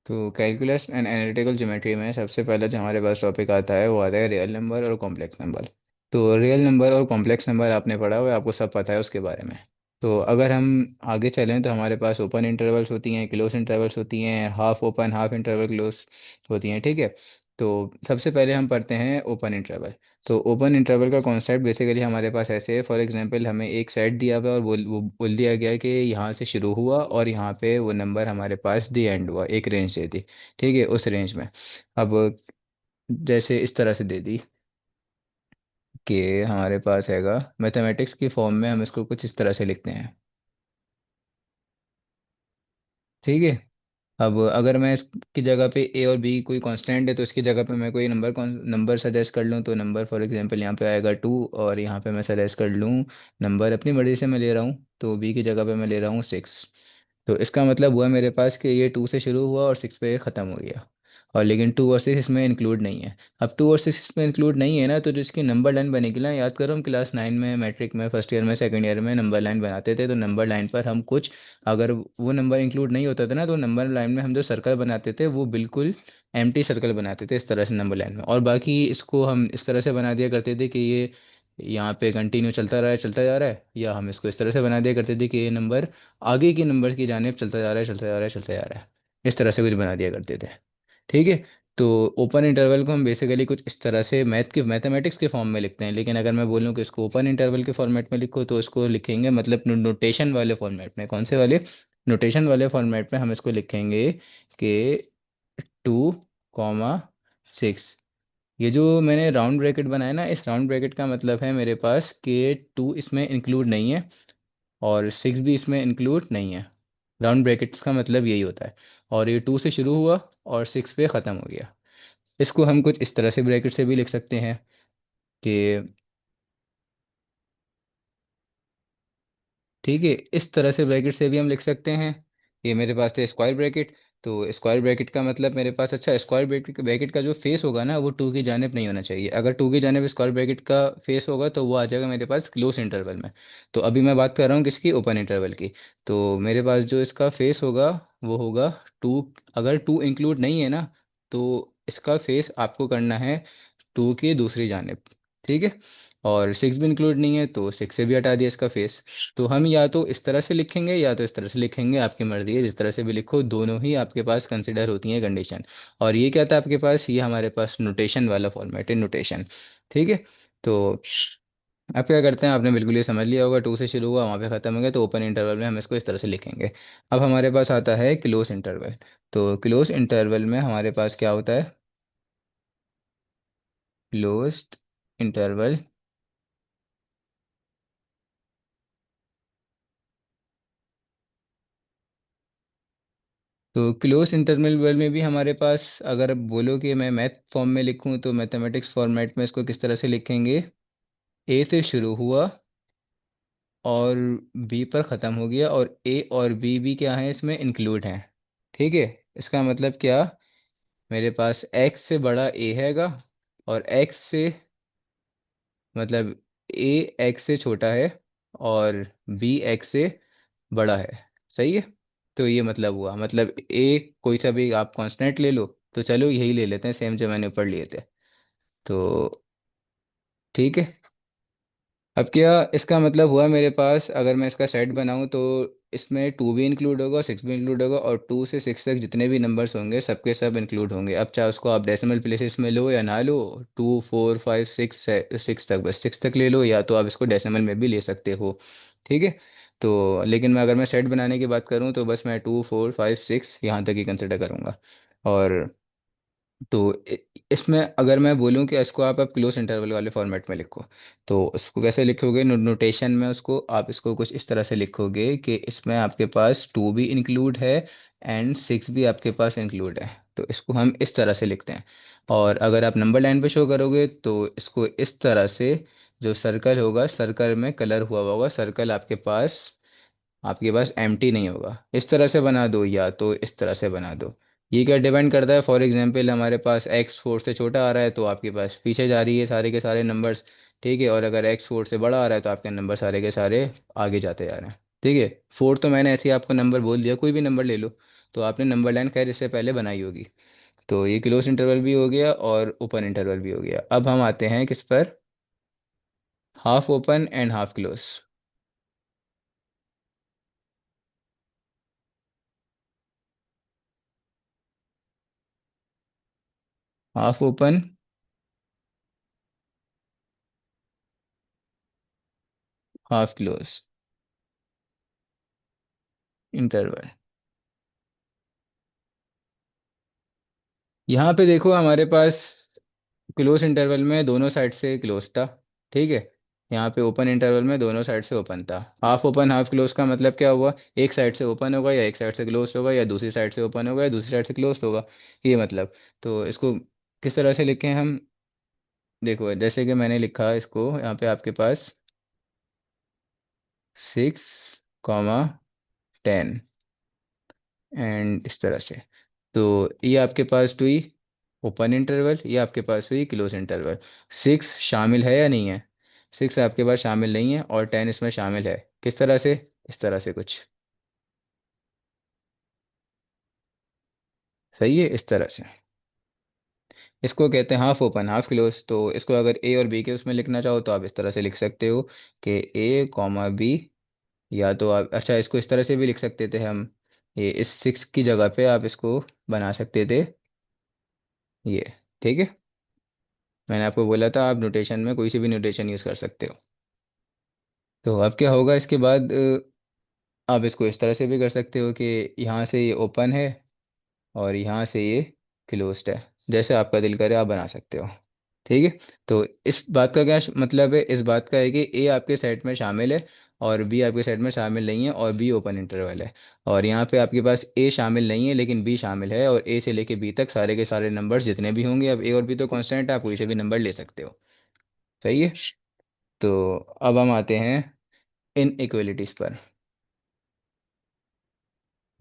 तो calculus and analytical geometry में सबसे पहले जो हमारे पास टॉपिक आता है वो आता है रियल नंबर और कॉम्प्लेक्स नंबर। तो रियल नंबर और कॉम्प्लेक्स नंबर आपने पढ़ा हुआ है, आपको सब पता है उसके बारे में। तो अगर हम आगे चलें तो हमारे पास ओपन इंटरवल्स होती हैं, क्लोज इंटरवल्स होती हैं, half open half interval close होती हैं, ठीक है। तो सबसे पहले हम पढ़ते हैं ओपन इंटरवल। तो ओपन इंटरवल का कॉन्सेप्ट बेसिकली हमारे पास ऐसे है, फॉर एग्जांपल हमें एक सेट दिया हुआ है और वो बोल दिया गया है कि यहाँ से शुरू हुआ और यहाँ पे वो नंबर हमारे पास दी एंड हुआ, एक रेंज दे दी, ठीक है, उस रेंज में। अब जैसे इस तरह से दे दी कि हमारे पास हैगा मैथमेटिक्स की फॉर्म में, हम इसको कुछ इस तरह से लिखते हैं, ठीक है। अब अगर मैं इसकी जगह पे ए और बी कोई कांस्टेंट है तो इसकी जगह पे मैं कोई नंबर सजेस्ट कर लूँ, तो नंबर फॉर एग्जांपल यहाँ पे आएगा 2, और यहाँ पे मैं सजेस्ट कर लूँ नंबर अपनी मर्ज़ी से मैं ले रहा हूँ, तो बी की जगह पे मैं ले रहा हूँ 6। तो इसका मतलब हुआ मेरे पास कि ये 2 से शुरू हुआ और 6 पे ख़त्म हो गया। और लेकिन 2 और 6 इसमें इंक्लूड नहीं है। अब 2 और 6 इसमें इंक्लूड नहीं है ना, तो जो इसकी नंबर लाइन बनेगी ना, याद करो हम क्लास 9 में मैट्रिक में फर्स्ट ईयर में सेकंड ईयर में नंबर लाइन बनाते थे, तो नंबर लाइन पर हम कुछ, अगर वो नंबर इंक्लूड नहीं होता था ना, तो नंबर लाइन में हम जो सर्कल बनाते थे वो बिल्कुल एम्प्टी सर्कल बनाते थे इस तरह से नंबर लाइन में, और बाकी इसको हम इस तरह से बना दिया करते थे कि ये यहाँ पे कंटिन्यू चलता रहा है, चलता जा रहा है, या हम इसको इस तरह से बना दिया करते थे कि ये नंबर आगे की नंबर की जानिब चलता जा रहा है, चलता जा रहा है, चलता जा रहा है, इस तरह से कुछ बना दिया करते थे, ठीक है। तो ओपन इंटरवल को हम बेसिकली कुछ इस तरह से मैथमेटिक्स के फॉर्म में लिखते हैं, लेकिन अगर मैं बोलूँ कि इसको ओपन इंटरवल के फॉर्मेट में लिखो तो इसको लिखेंगे मतलब नोटेशन वाले फॉर्मेट में। कौन से वाले? नोटेशन वाले फॉर्मेट में हम इसको लिखेंगे कि 2, 6। ये जो मैंने राउंड ब्रैकेट बनाया ना, इस राउंड ब्रैकेट का मतलब है मेरे पास कि 2 इसमें इंक्लूड नहीं है और 6 भी इसमें इंक्लूड नहीं है। राउंड ब्रैकेट्स का मतलब यही होता है। और ये 2 से शुरू हुआ और 6 पे ख़त्म हो गया। इसको हम कुछ इस तरह से ब्रैकेट से भी लिख सकते हैं कि, ठीक है, इस तरह से ब्रैकेट से भी हम लिख सकते हैं। ये मेरे पास थे स्क्वायर ब्रैकेट। तो स्क्वायर ब्रैकेट का मतलब मेरे पास, अच्छा, स्क्वायर ब्रैकेट ब्रैकेट का जो फेस होगा ना वो 2 की जानिब नहीं होना चाहिए। अगर 2 की जानिब स्क्वायर ब्रैकेट का फेस होगा तो वो आ जाएगा मेरे पास क्लोज इंटरवल में। तो अभी मैं बात कर रहा हूँ किसकी? ओपन इंटरवल की। तो मेरे पास जो इसका फेस होगा वो होगा 2। अगर 2 इंक्लूड नहीं है ना, तो इसका फेस आपको करना है 2 की दूसरी जानिब, ठीक है। और 6 भी इंक्लूड नहीं है तो 6 से भी हटा दिया इसका फेस। तो हम या तो इस तरह से लिखेंगे या तो इस तरह से लिखेंगे, आपकी मर्जी है, जिस तरह से भी लिखो, दोनों ही आपके पास कंसिडर होती हैं कंडीशन। और ये क्या था आपके पास? ये हमारे पास नोटेशन वाला फॉर्मेट है, नोटेशन, ठीक है। तो अब क्या करते हैं, आपने बिल्कुल ये समझ लिया होगा, 2 से शुरू हुआ वहाँ पे ख़त्म हो गया, तो ओपन इंटरवल में हम इसको इस तरह से लिखेंगे। अब हमारे पास आता है क्लोज इंटरवल। तो क्लोज इंटरवल में हमारे पास क्या होता है? Closed interval. तो क्लोज इंटरवल में भी हमारे पास, अगर बोलो कि मैं मैथ फॉर्म में लिखूं तो मैथमेटिक्स फॉर्मेट में इसको किस तरह से लिखेंगे? ए से शुरू हुआ और बी पर ख़त्म हो गया, और ए और बी भी क्या है इसमें इंक्लूड हैं, ठीक है। इसका मतलब क्या? मेरे पास एक्स से बड़ा ए हैगा, और एक्स से, मतलब ए एक्स से छोटा है और बी एक्स से बड़ा है, सही है। तो ये मतलब हुआ, मतलब ए कोई सा भी आप कांस्टेंट ले लो, तो चलो यही ले लेते हैं सेम जो मैंने ऊपर लिए थे। तो ठीक है। अब क्या इसका मतलब हुआ मेरे पास, अगर मैं इसका सेट बनाऊं तो इसमें 2 भी इंक्लूड होगा, 6 भी इंक्लूड होगा, और 2 से 6 तक जितने भी नंबर्स होंगे सबके सब इंक्लूड होंगे। अब चाहे उसको आप डेसिमल प्लेसेस में लो या ना लो, 2 4 5 6 6 तक, बस 6 तक ले लो, या तो आप इसको डेसिमल में भी ले सकते हो, ठीक है। तो लेकिन मैं, अगर मैं सेट बनाने की बात करूँ तो बस मैं 2 4 5 6 यहाँ तक ही कंसिडर करूँगा। और तो इसमें अगर मैं बोलूँ कि इसको आप क्लोज इंटरवल वाले फॉर्मेट में लिखो, तो उसको कैसे लिखोगे? नोटेशन में उसको आप इसको कुछ इस तरह से लिखोगे कि इसमें आपके पास 2 भी इंक्लूड है एंड 6 भी आपके पास इंक्लूड है, तो इसको हम इस तरह से लिखते हैं। और अगर आप नंबर लाइन पे शो करोगे तो इसको इस तरह से, जो सर्कल होगा सर्कल में कलर हुआ होगा, सर्कल आपके पास एम्प्टी नहीं होगा, इस तरह से बना दो या तो इस तरह से बना दो। ये क्या डिपेंड करता है? फॉर एग्जांपल हमारे पास एक्स 4 से छोटा आ रहा है तो आपके पास पीछे जा रही है सारे के सारे नंबर्स, ठीक है। और अगर एक्स 4 से बड़ा आ रहा है तो आपके नंबर सारे के सारे आगे जाते जा रहे हैं, ठीक है। 4 तो मैंने ऐसे ही आपको नंबर बोल दिया, कोई भी नंबर ले लो। तो आपने नंबर लाइन खैर इससे पहले बनाई होगी। तो ये क्लोज इंटरवल भी हो गया और ओपन इंटरवल भी हो गया। अब हम आते हैं किस पर, half open and half close. Half open, half close interval. यहाँ पे देखो हमारे पास क्लोज इंटरवल में दोनों साइड से क्लोज था, ठीक है। यहाँ पे ओपन इंटरवल में दोनों साइड से ओपन था। हाफ ओपन हाफ क्लोज का मतलब क्या हुआ, एक साइड से ओपन होगा या एक साइड से क्लोज होगा, या दूसरी साइड से ओपन होगा या दूसरी साइड से क्लोज होगा, ये मतलब। तो इसको किस तरह से लिखें हम, देखो जैसे कि मैंने लिखा इसको यहाँ पे आपके पास 6, 10 एंड इस तरह से। तो ये आपके पास हुई ओपन इंटरवल, ये आपके पास हुई क्लोज इंटरवल। 6 शामिल है या नहीं है, 6 आपके पास शामिल नहीं है और 10 इसमें शामिल है। किस तरह से, इस तरह से कुछ, सही है, इस तरह से। इसको कहते हैं हाफ ओपन हाफ क्लोज। तो इसको अगर ए और बी के उसमें लिखना चाहो तो आप इस तरह से लिख सकते हो कि ए कॉमा बी, या तो आप अच्छा इसको इस तरह से भी लिख सकते थे हम, ये इस 6 की जगह पे आप इसको बना सकते थे ये, ठीक है। मैंने आपको बोला था आप नोटेशन में कोई सी भी नोटेशन यूज़ कर सकते हो। तो अब क्या होगा इसके बाद, आप इसको इस तरह से भी कर सकते हो कि यहाँ से ये ओपन है और यहाँ से ये क्लोज्ड है, जैसे आपका दिल करे आप बना सकते हो, ठीक है। तो इस बात का क्या मतलब है, इस बात का है कि ए आपके सेट में शामिल है और बी आपके सेट में शामिल नहीं है, और बी ओपन इंटरवल है। और यहाँ पे आपके पास ए शामिल नहीं है लेकिन बी शामिल है, और ए से लेके बी तक सारे के सारे नंबर्स जितने भी होंगे, अब ए और बी तो कांस्टेंट है, आप कोई से भी नंबर ले सकते हो, सही है। तो अब हम आते हैं इन इक्वलिटीज़ पर।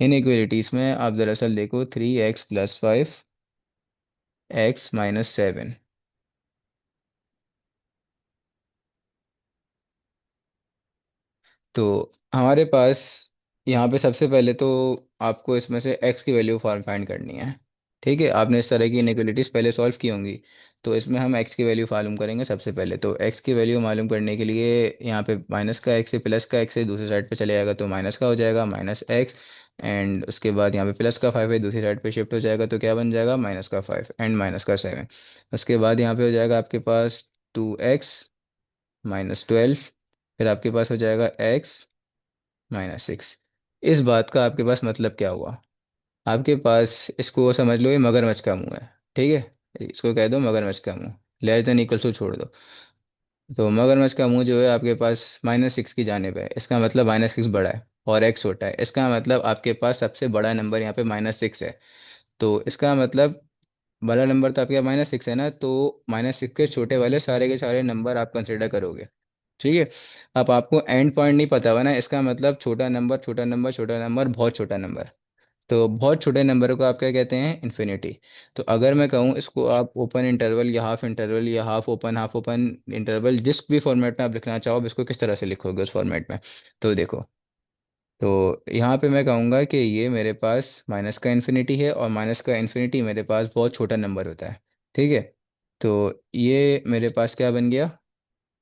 इन इक्वलिटीज़ में आप दरअसल देखो 3x + 5 x - 7। तो हमारे पास यहाँ पे सबसे पहले तो आपको इसमें से x की वैल्यू फाइंड करनी है, ठीक है। आपने इस तरह की इनइक्वलिटीज़ पहले सॉल्व की होंगी। तो इसमें हम x की वैल्यू मालूम करेंगे सबसे पहले। तो x की वैल्यू मालूम करने के लिए यहाँ पे माइनस का x से प्लस का x है, दूसरी साइड पे चले जाएगा तो माइनस का हो जाएगा -x। एंड उसके बाद यहाँ पे प्लस का 5 है, दूसरी साइड पे शिफ्ट हो जाएगा तो क्या बन जाएगा, -का 5 एंड -का 7। उसके बाद यहाँ पे हो जाएगा आपके पास 2x - 12। फिर आपके पास हो जाएगा x - 6। इस बात का आपके पास मतलब क्या हुआ, आपके पास इसको समझ लो ये मगरमच्छ का मुंह है, ठीक है। इसको कह दो मगरमच्छ का मुंह, लेस देन इक्वल टू छोड़ दो। तो मगरमच्छ का मुंह जो है आपके पास -6 की जानिब है, इसका मतलब -6 बड़ा है और x छोटा है। इसका मतलब आपके पास सबसे बड़ा नंबर यहाँ पे -6 है। तो इसका मतलब बड़ा नंबर तो आपके -6 है ना, तो -6 के छोटे वाले सारे के सारे नंबर आप कंसिडर करोगे, ठीक है। अब आपको एंड पॉइंट नहीं पता हुआ ना, इसका मतलब छोटा नंबर छोटा नंबर छोटा नंबर बहुत छोटा नंबर। तो बहुत छोटे नंबर को आप क्या कहते हैं, इन्फिनिटी। तो अगर मैं कहूँ इसको आप ओपन इंटरवल या हाफ इंटरवल या हाफ ओपन इंटरवल, जिस भी फॉर्मेट में आप लिखना चाहो, आप इसको किस तरह से लिखोगे उस फॉर्मेट में। तो देखो, तो यहाँ पे मैं कहूँगा कि ये मेरे पास माइनस का इन्फिनिटी है, और माइनस का इन्फिनिटी मेरे पास बहुत छोटा नंबर होता है, ठीक है। तो ये मेरे पास क्या बन गया,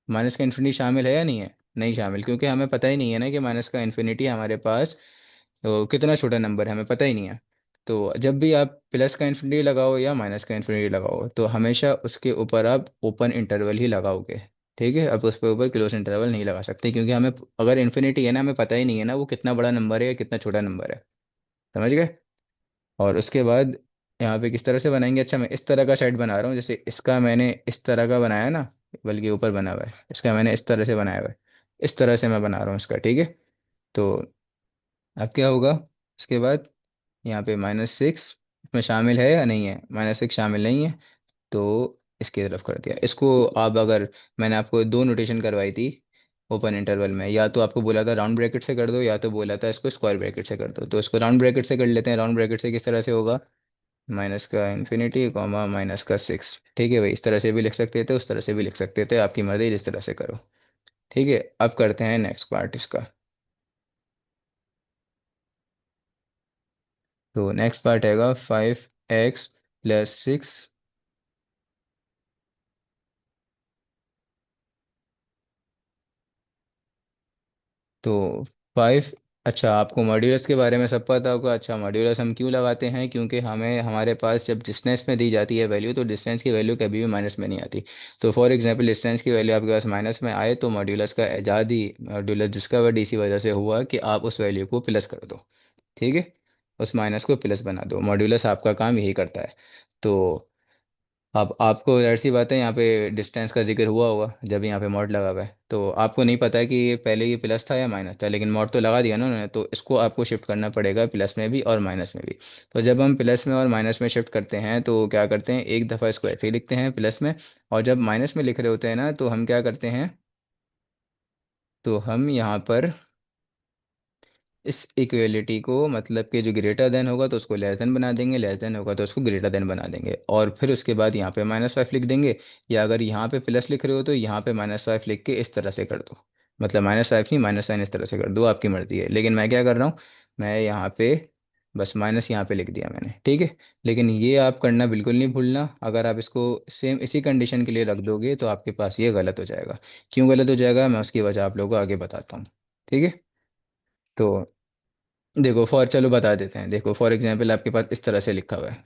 माइनस का इन्फिनिटी शामिल है या नहीं है, नहीं शामिल, क्योंकि हमें पता ही नहीं है ना कि माइनस का इन्फिनिटी हमारे पास तो कितना छोटा नंबर है, हमें पता ही नहीं है। तो जब भी आप प्लस का इन्फिनिटी लगाओ या माइनस का इन्फिनिटी लगाओ तो हमेशा उसके ऊपर आप ओपन इंटरवल ही लगाओगे, ठीक है। अब उस पर ऊपर क्लोज इंटरवल नहीं लगा सकते, क्योंकि हमें अगर इन्फिनिटी है ना, हमें पता ही नहीं है ना वो कितना बड़ा नंबर है या कितना छोटा नंबर है, समझ गए। और उसके बाद यहाँ पे किस तरह से बनाएंगे, अच्छा मैं इस तरह का सेट बना रहा हूँ, जैसे इसका मैंने इस तरह का बनाया ना, बल्कि ऊपर बना हुआ है, इसका मैंने इस तरह से बनाया हुआ है, इस तरह से मैं बना रहा हूँ इसका, ठीक है। तो अब क्या होगा उसके बाद, यहाँ पे -6 इसमें शामिल है या नहीं है, -6 शामिल नहीं है, तो इसकी तरफ कर दिया इसको। आप अगर, मैंने आपको दो नोटेशन करवाई थी ओपन इंटरवल में, या तो आपको बोला था राउंड ब्रैकेट से कर दो, या तो बोला था इसको स्क्वायर ब्रैकेट से कर दो। तो इसको राउंड ब्रैकेट से कर लेते हैं। राउंड ब्रैकेट से किस तरह से होगा, माइनस का इन्फिनिटी कॉमा -का 6, ठीक है भाई। इस तरह से भी लिख सकते थे, उस तरह से भी लिख सकते थे, आपकी मर्जी जिस तरह से करो, ठीक है। अब करते हैं नेक्स्ट पार्ट इसका। तो नेक्स्ट पार्ट आएगा 5x + 6। तो 5, अच्छा आपको मॉड्यूलस के बारे में सब पता होगा। अच्छा मॉड्यूलस हम क्यों लगाते हैं, क्योंकि हमें हमारे पास जब डिस्टेंस में दी जाती है वैल्यू, तो डिस्टेंस की वैल्यू कभी भी माइनस में नहीं आती। तो फॉर एग्जांपल डिस्टेंस की वैल्यू आपके पास माइनस में आए तो मॉड्यूलस का इजाद ही, मॉड्यूलस डिस्कवर्ड इसी वजह से हुआ कि आप उस वैल्यू को प्लस कर दो। ठीक है, उस माइनस को प्लस बना दो, मॉड्यूलस आपका काम यही करता है। तो अब आपको जाहिर सी बात है यहाँ पे डिस्टेंस का जिक्र हुआ होगा जब यहाँ पे मॉड लगा हुआ है, तो आपको नहीं पता है कि ये पहले ये प्लस था या माइनस था, लेकिन मॉड तो लगा दिया ना उन्होंने, तो इसको आपको शिफ्ट करना पड़ेगा प्लस में भी और माइनस में भी। तो जब हम प्लस में और माइनस में शिफ्ट करते हैं तो क्या करते हैं, एक दफ़ा इसको ऐसे ही लिखते हैं प्लस में, और जब माइनस में लिख रहे होते हैं ना तो हम क्या करते हैं, तो हम यहाँ पर इस इक्वलिटी को, मतलब कि जो ग्रेटर देन होगा तो उसको लेस देन बना देंगे, लेस देन होगा तो उसको ग्रेटर देन बना देंगे, और फिर उसके बाद यहाँ पे -5 लिख देंगे। या अगर यहाँ पे प्लस लिख रहे हो तो यहाँ पे -5 लिख के इस तरह से कर दो, मतलब -5 नहीं माइनस साइन इस तरह से कर दो, आपकी मर्जी है। लेकिन मैं क्या कर रहा हूँ, मैं यहाँ पे बस माइनस यहाँ पे लिख दिया मैंने, ठीक है। लेकिन ये आप करना बिल्कुल नहीं भूलना, अगर आप इसको सेम इसी कंडीशन के लिए रख दोगे तो आपके पास ये गलत हो जाएगा। क्यों गलत हो जाएगा, मैं उसकी वजह आप लोगों को आगे बताता हूँ। ठीक है, तो देखो फॉर, चलो बता देते हैं। देखो फॉर एग्जांपल आपके पास इस तरह से लिखा हुआ है,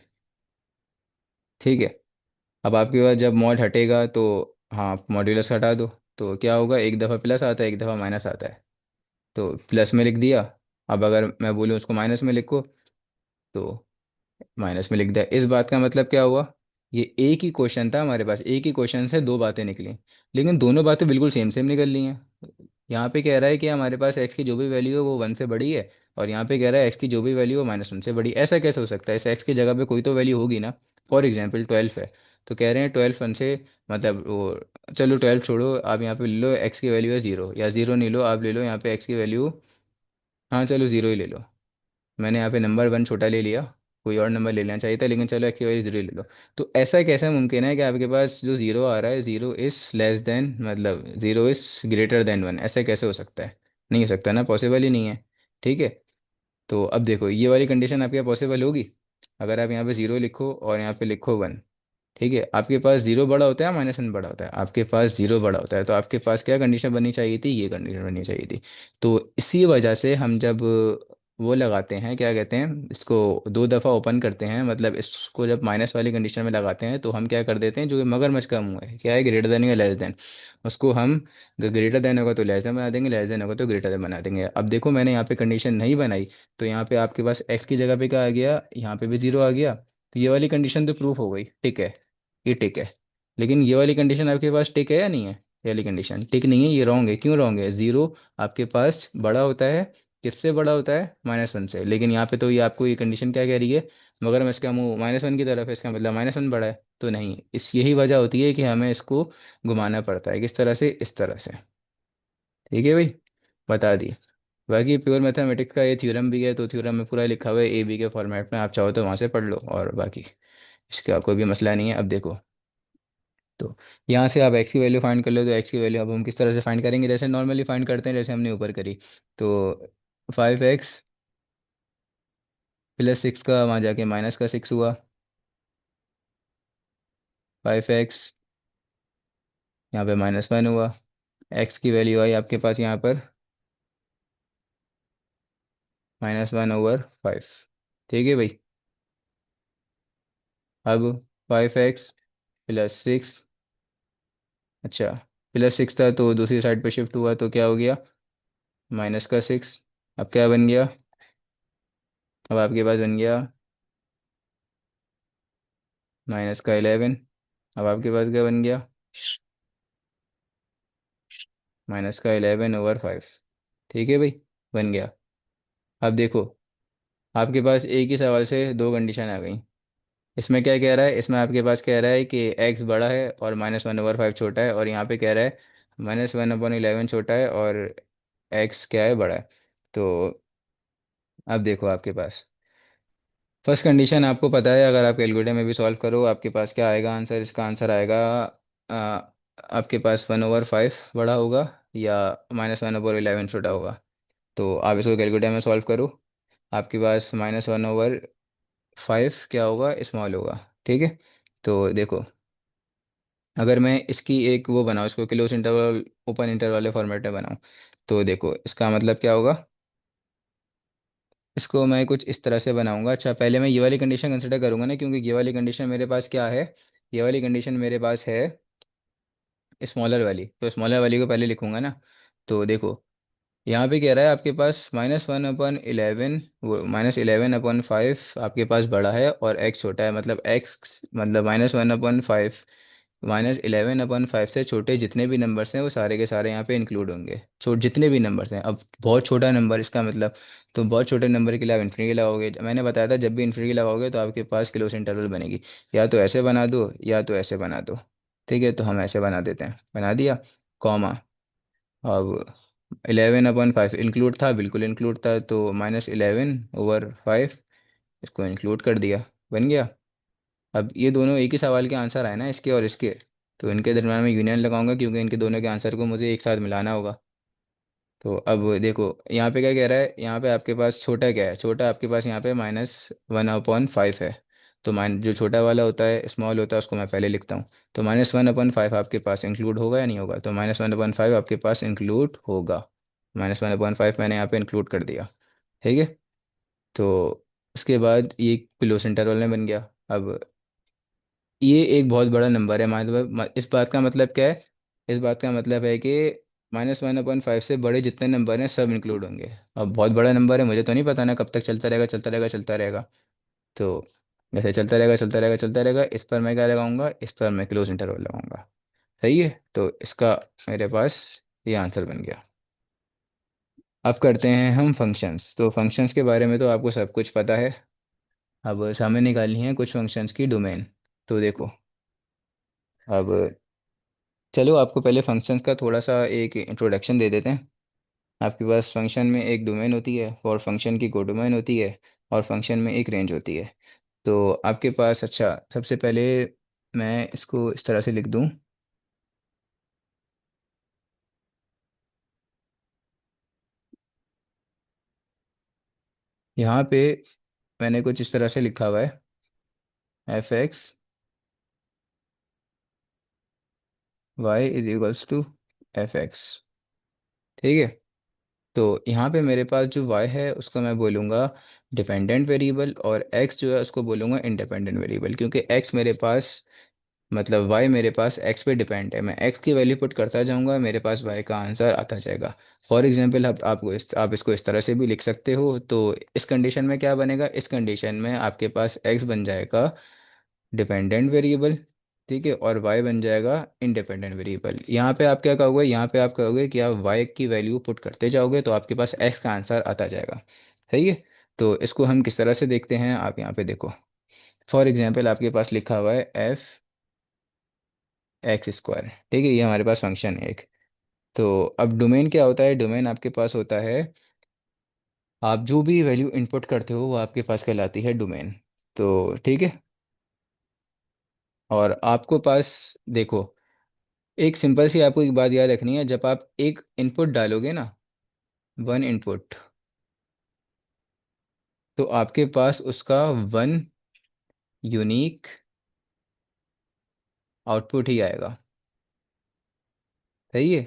ठीक है। अब आपके पास जब मॉड हटेगा तो, हाँ मॉड्यूलस हटा दो, तो क्या होगा, एक दफ़ा प्लस आता है एक दफ़ा माइनस आता है। तो प्लस में लिख दिया, अब अगर मैं बोलूँ उसको माइनस में लिखो तो माइनस में लिख दिया। इस बात का मतलब क्या हुआ, ये एक ही क्वेश्चन था हमारे पास, एक ही क्वेश्चन से दो बातें निकली, लेकिन दोनों बातें बिल्कुल सेम सेम निकल ली हैं। यहाँ पे कह रहा है कि हमारे पास एक्स की जो भी वैल्यू है वो 1 से बड़ी है, और यहाँ पे कह रहा है एक्स की जो भी वैल्यू है -1 से बड़ी। ऐसा कैसे हो सकता है, इस एक्स की जगह पे कोई तो वैल्यू होगी ना। फॉर एग्जाम्पल 12 है, तो कह रहे हैं 12 1 से, मतलब वो, चलो 12 छोड़ो, आप यहाँ पे ले लो एक्स की वैल्यू है 0, या 0 नहीं लो, आप ले लो यहाँ पे एक्स की वैल्यू, हाँ चलो 0 ही ले लो। मैंने यहाँ पे नंबर 1 छोटा ले लिया, कोई और नंबर ले लेना चाहिए था, लेकिन चलो एक्स की वैल्यू 0 ले लो। तो ऐसा कैसे मुमकिन है कि आपके पास जो 0 आ रहा है, 0 इज़ लेस देन, मतलब 0 इज़ ग्रेटर देन 1, ऐसे कैसे हो सकता है। नहीं हो सकता ना, पॉसिबल ही नहीं है। ठीक है, तो अब देखो ये वाली कंडीशन आपके यहाँ पॉसिबल होगी, अगर आप यहाँ पे 0 लिखो और यहाँ पे लिखो 1। ठीक है, आपके पास 0 बड़ा होता है -1 बड़ा होता है, आपके पास 0 बड़ा होता है, तो आपके पास क्या कंडीशन बननी चाहिए थी, ये कंडीशन बननी चाहिए थी। तो इसी वजह से हम जब वो लगाते हैं, क्या कहते हैं इसको, दो दफ़ा ओपन करते हैं, मतलब इसको जब माइनस वाली कंडीशन में लगाते हैं तो हम क्या कर देते हैं, जो मगरमच्छ का मुंह है, क्या है, ग्रेटर देन या लेस देन, उसको हम ग्रेटर देन होगा तो लेस देन बना देंगे, लेस देन होगा तो ग्रेटर देन बना देंगे। अब देखो मैंने यहाँ पे कंडीशन नहीं बनाई, तो यहाँ पे आपके पास एक्स की जगह पे क्या आ गया, यहाँ पे भी 0 आ गया, तो ये वाली कंडीशन तो प्रूफ हो गई, ठीक है, ये टिक है। लेकिन ये वाली कंडीशन आपके पास टिक है या नहीं है, ये वाली कंडीशन टिक नहीं है, ये रॉन्ग है। क्यों रॉन्ग है, 0 आपके पास बड़ा होता है, किससे बड़ा होता है, -1 से, लेकिन यहाँ पे तो ये आपको ये कंडीशन क्या कह रही है, मगर मैं इसका मुंह -1 की तरफ है, इसका मतलब -1 बड़ा है, तो नहीं, इस यही वजह होती है कि हमें इसको घुमाना पड़ता है, किस तरह से, इस तरह से। ठीक है भाई, बता दी। बाकी प्योर मैथमेटिक्स का ये थ्योरम भी है, तो थ्योरम में पूरा लिखा हुआ है ए बी के फॉर्मेट में, आप चाहो तो वहाँ से पढ़ लो, और बाकी इसका कोई भी मसला नहीं है। अब देखो, तो यहाँ से आप एक्स की वैल्यू फाइंड कर लो, तो एक्स की वैल्यू अब हम किस तरह से फाइंड करेंगे, जैसे नॉर्मली फाइंड करते हैं, जैसे हमने ऊपर करी। तो 5x + 6 का वहाँ जाके -6 हुआ, 5x यहाँ पे -1 हुआ, एक्स की वैल्यू आई आपके पास यहाँ पर -1/5। ठीक है भाई, अब 5x + 6, अच्छा +6 था तो दूसरी साइड पर शिफ्ट हुआ तो क्या हो गया, -6। अब क्या बन गया, अब आपके पास बन गया -11। अब आपके पास क्या बन गया, -11/5। ठीक है भाई, बन गया। अब देखो, आपके पास एक ही सवाल से दो कंडीशन आ गई। इसमें क्या कह रहा है, इसमें आपके पास कह रहा है कि एक्स बड़ा है और -1/5 छोटा है, और यहाँ पे कह रहा है -1/11 छोटा है और एक्स क्या है, बड़ा है। तो अब देखो आपके पास फर्स्ट कंडीशन आपको पता है, अगर आप कैलकुलेटर में भी सॉल्व करो आपके पास क्या आएगा आंसर, इसका आंसर आएगा आ, आपके पास 1/5 बड़ा होगा या -1/11 छोटा होगा। तो आप इसको कैलकुलेटर में सॉल्व करो, आपके पास -1/, फाइव क्या होगा, स्मॉल होगा। ठीक है। तो देखो, अगर मैं इसकी एक वो बनाऊँ, इसको क्लोज इंटरवल ओपन इंटरवल वाले फॉर्मेट में बनाऊँ, तो देखो इसका मतलब क्या होगा। इसको मैं कुछ इस तरह से बनाऊंगा। अच्छा, पहले मैं ये वाली कंडीशन कंसिडर करूंगा ना, क्योंकि ये वाली कंडीशन मेरे पास क्या है, ये वाली कंडीशन मेरे पास है स्मॉलर वाली, तो स्मॉलर वाली को पहले लिखूंगा ना। तो देखो, यहाँ पे कह रहा है आपके पास -1/11, वो -11/5 आपके पास बड़ा है और x छोटा है, मतलब x मतलब -1/5 -11/5 से छोटे जितने भी नंबर्स हैं वो सारे के सारे यहाँ पे इंक्लूड होंगे। छोटे जितने भी नंबर्स हैं, अब बहुत छोटा नंबर इसका मतलब, तो बहुत छोटे नंबर के लिए आप इन्फिनिटी लगाओगे। मैंने बताया था जब भी इन्फिनिटी लगाओगे तो आपके पास क्लोज इंटरवल बनेगी, या तो ऐसे बना दो या तो ऐसे बना दो। ठीक है, तो हम ऐसे बना देते हैं, बना दिया, कॉमा। अब 11/5 इंक्लूड था, बिल्कुल इंक्लूड था, तो -11/5 इसको इंक्लूड कर दिया, बन गया। अब ये दोनों एक ही सवाल के आंसर आए ना, इसके और इसके, तो इनके दरम्यान मैं यूनियन लगाऊंगा, क्योंकि इनके दोनों के आंसर को मुझे एक साथ मिलाना होगा। तो अब देखो, यहाँ पे क्या कह रहा है, यहाँ पे आपके पास छोटा क्या है, छोटा आपके पास यहाँ पे -1/5 है। तो माइन जो छोटा वाला होता है, स्मॉल होता है, उसको मैं पहले लिखता हूँ। तो -1/5 आपके पास इंक्लूड होगा या नहीं होगा, तो -1/5 आपके पास इंक्लूड होगा। -1/5 मैंने यहाँ पे इंक्लूड कर दिया। ठीक है। तो उसके बाद ये क्लोज इंटरवल में बन गया। अब ये एक बहुत बड़ा नंबर है, मतलब इस बात का मतलब क्या है, इस बात का मतलब है कि -1/5 से बड़े जितने नंबर हैं सब इंक्लूड होंगे। अब बहुत बड़ा नंबर है, मुझे तो नहीं पता ना कब तक चलता रहेगा, चलता रहेगा, चलता रहेगा। तो जैसे चलता रहेगा, चलता रहेगा, चलता रहेगा, इस पर मैं क्या लगाऊंगा, इस पर मैं क्लोज इंटरवल लगाऊंगा। सही है, तो इसका मेरे पास ये आंसर बन गया। अब करते हैं हम फंक्शंस। तो फंक्शंस के बारे में तो आपको सब कुछ पता है। अब हमें निकालनी है कुछ फंक्शंस की डोमेन। तो देखो, अब चलो आपको पहले फंक्शंस का थोड़ा सा एक इंट्रोडक्शन दे देते हैं। आपके पास फंक्शन में एक डोमेन होती है, और फंक्शन की कोडोमेन होती है, और फंक्शन में एक रेंज होती है। तो आपके पास, अच्छा सबसे पहले मैं इसको इस तरह से लिख दूं। यहाँ पे मैंने कुछ इस तरह से लिखा हुआ है, f(x)(y)=f(x). ठीक है। तो यहाँ पे मेरे पास जो y है उसको मैं बोलूँगा डिपेंडेंट वेरिएबल, और x जो है उसको बोलूँगा इंडिपेंडेंट वेरिएबल, क्योंकि x मेरे पास, मतलब y मेरे पास x पे डिपेंड है। मैं x की वैल्यू पुट करता जाऊँगा, मेरे पास y का आंसर आता जाएगा। फॉर एग्जांपल, आप इसको इस तरह से भी लिख सकते हो। तो इस कंडीशन में क्या बनेगा, इस कंडीशन में आपके पास x बन जाएगा डिपेंडेंट वेरिएबल, ठीक है, और y बन जाएगा इंडिपेंडेंट वेरिएबल। यहाँ पे आप क्या कहोगे, यहाँ पे आप कहोगे कि आप y की वैल्यू पुट करते जाओगे तो आपके पास x का आंसर आता जाएगा। सही है। तो इसको हम किस तरह से देखते हैं, आप यहाँ पे देखो। फॉर एग्जाम्पल आपके पास लिखा हुआ है f(x²), ठीक है, ये हमारे पास फंक्शन है एक। तो अब डोमेन क्या होता है, डोमेन आपके पास होता है, आप जो भी वैल्यू इनपुट करते हो वो आपके पास कहलाती है डोमेन। तो ठीक है। और आपको पास, देखो, एक सिंपल सी आपको एक बात याद रखनी है, जब आप एक इनपुट डालोगे ना, वन इनपुट, तो आपके पास उसका वन यूनिक आउटपुट ही आएगा। सही है।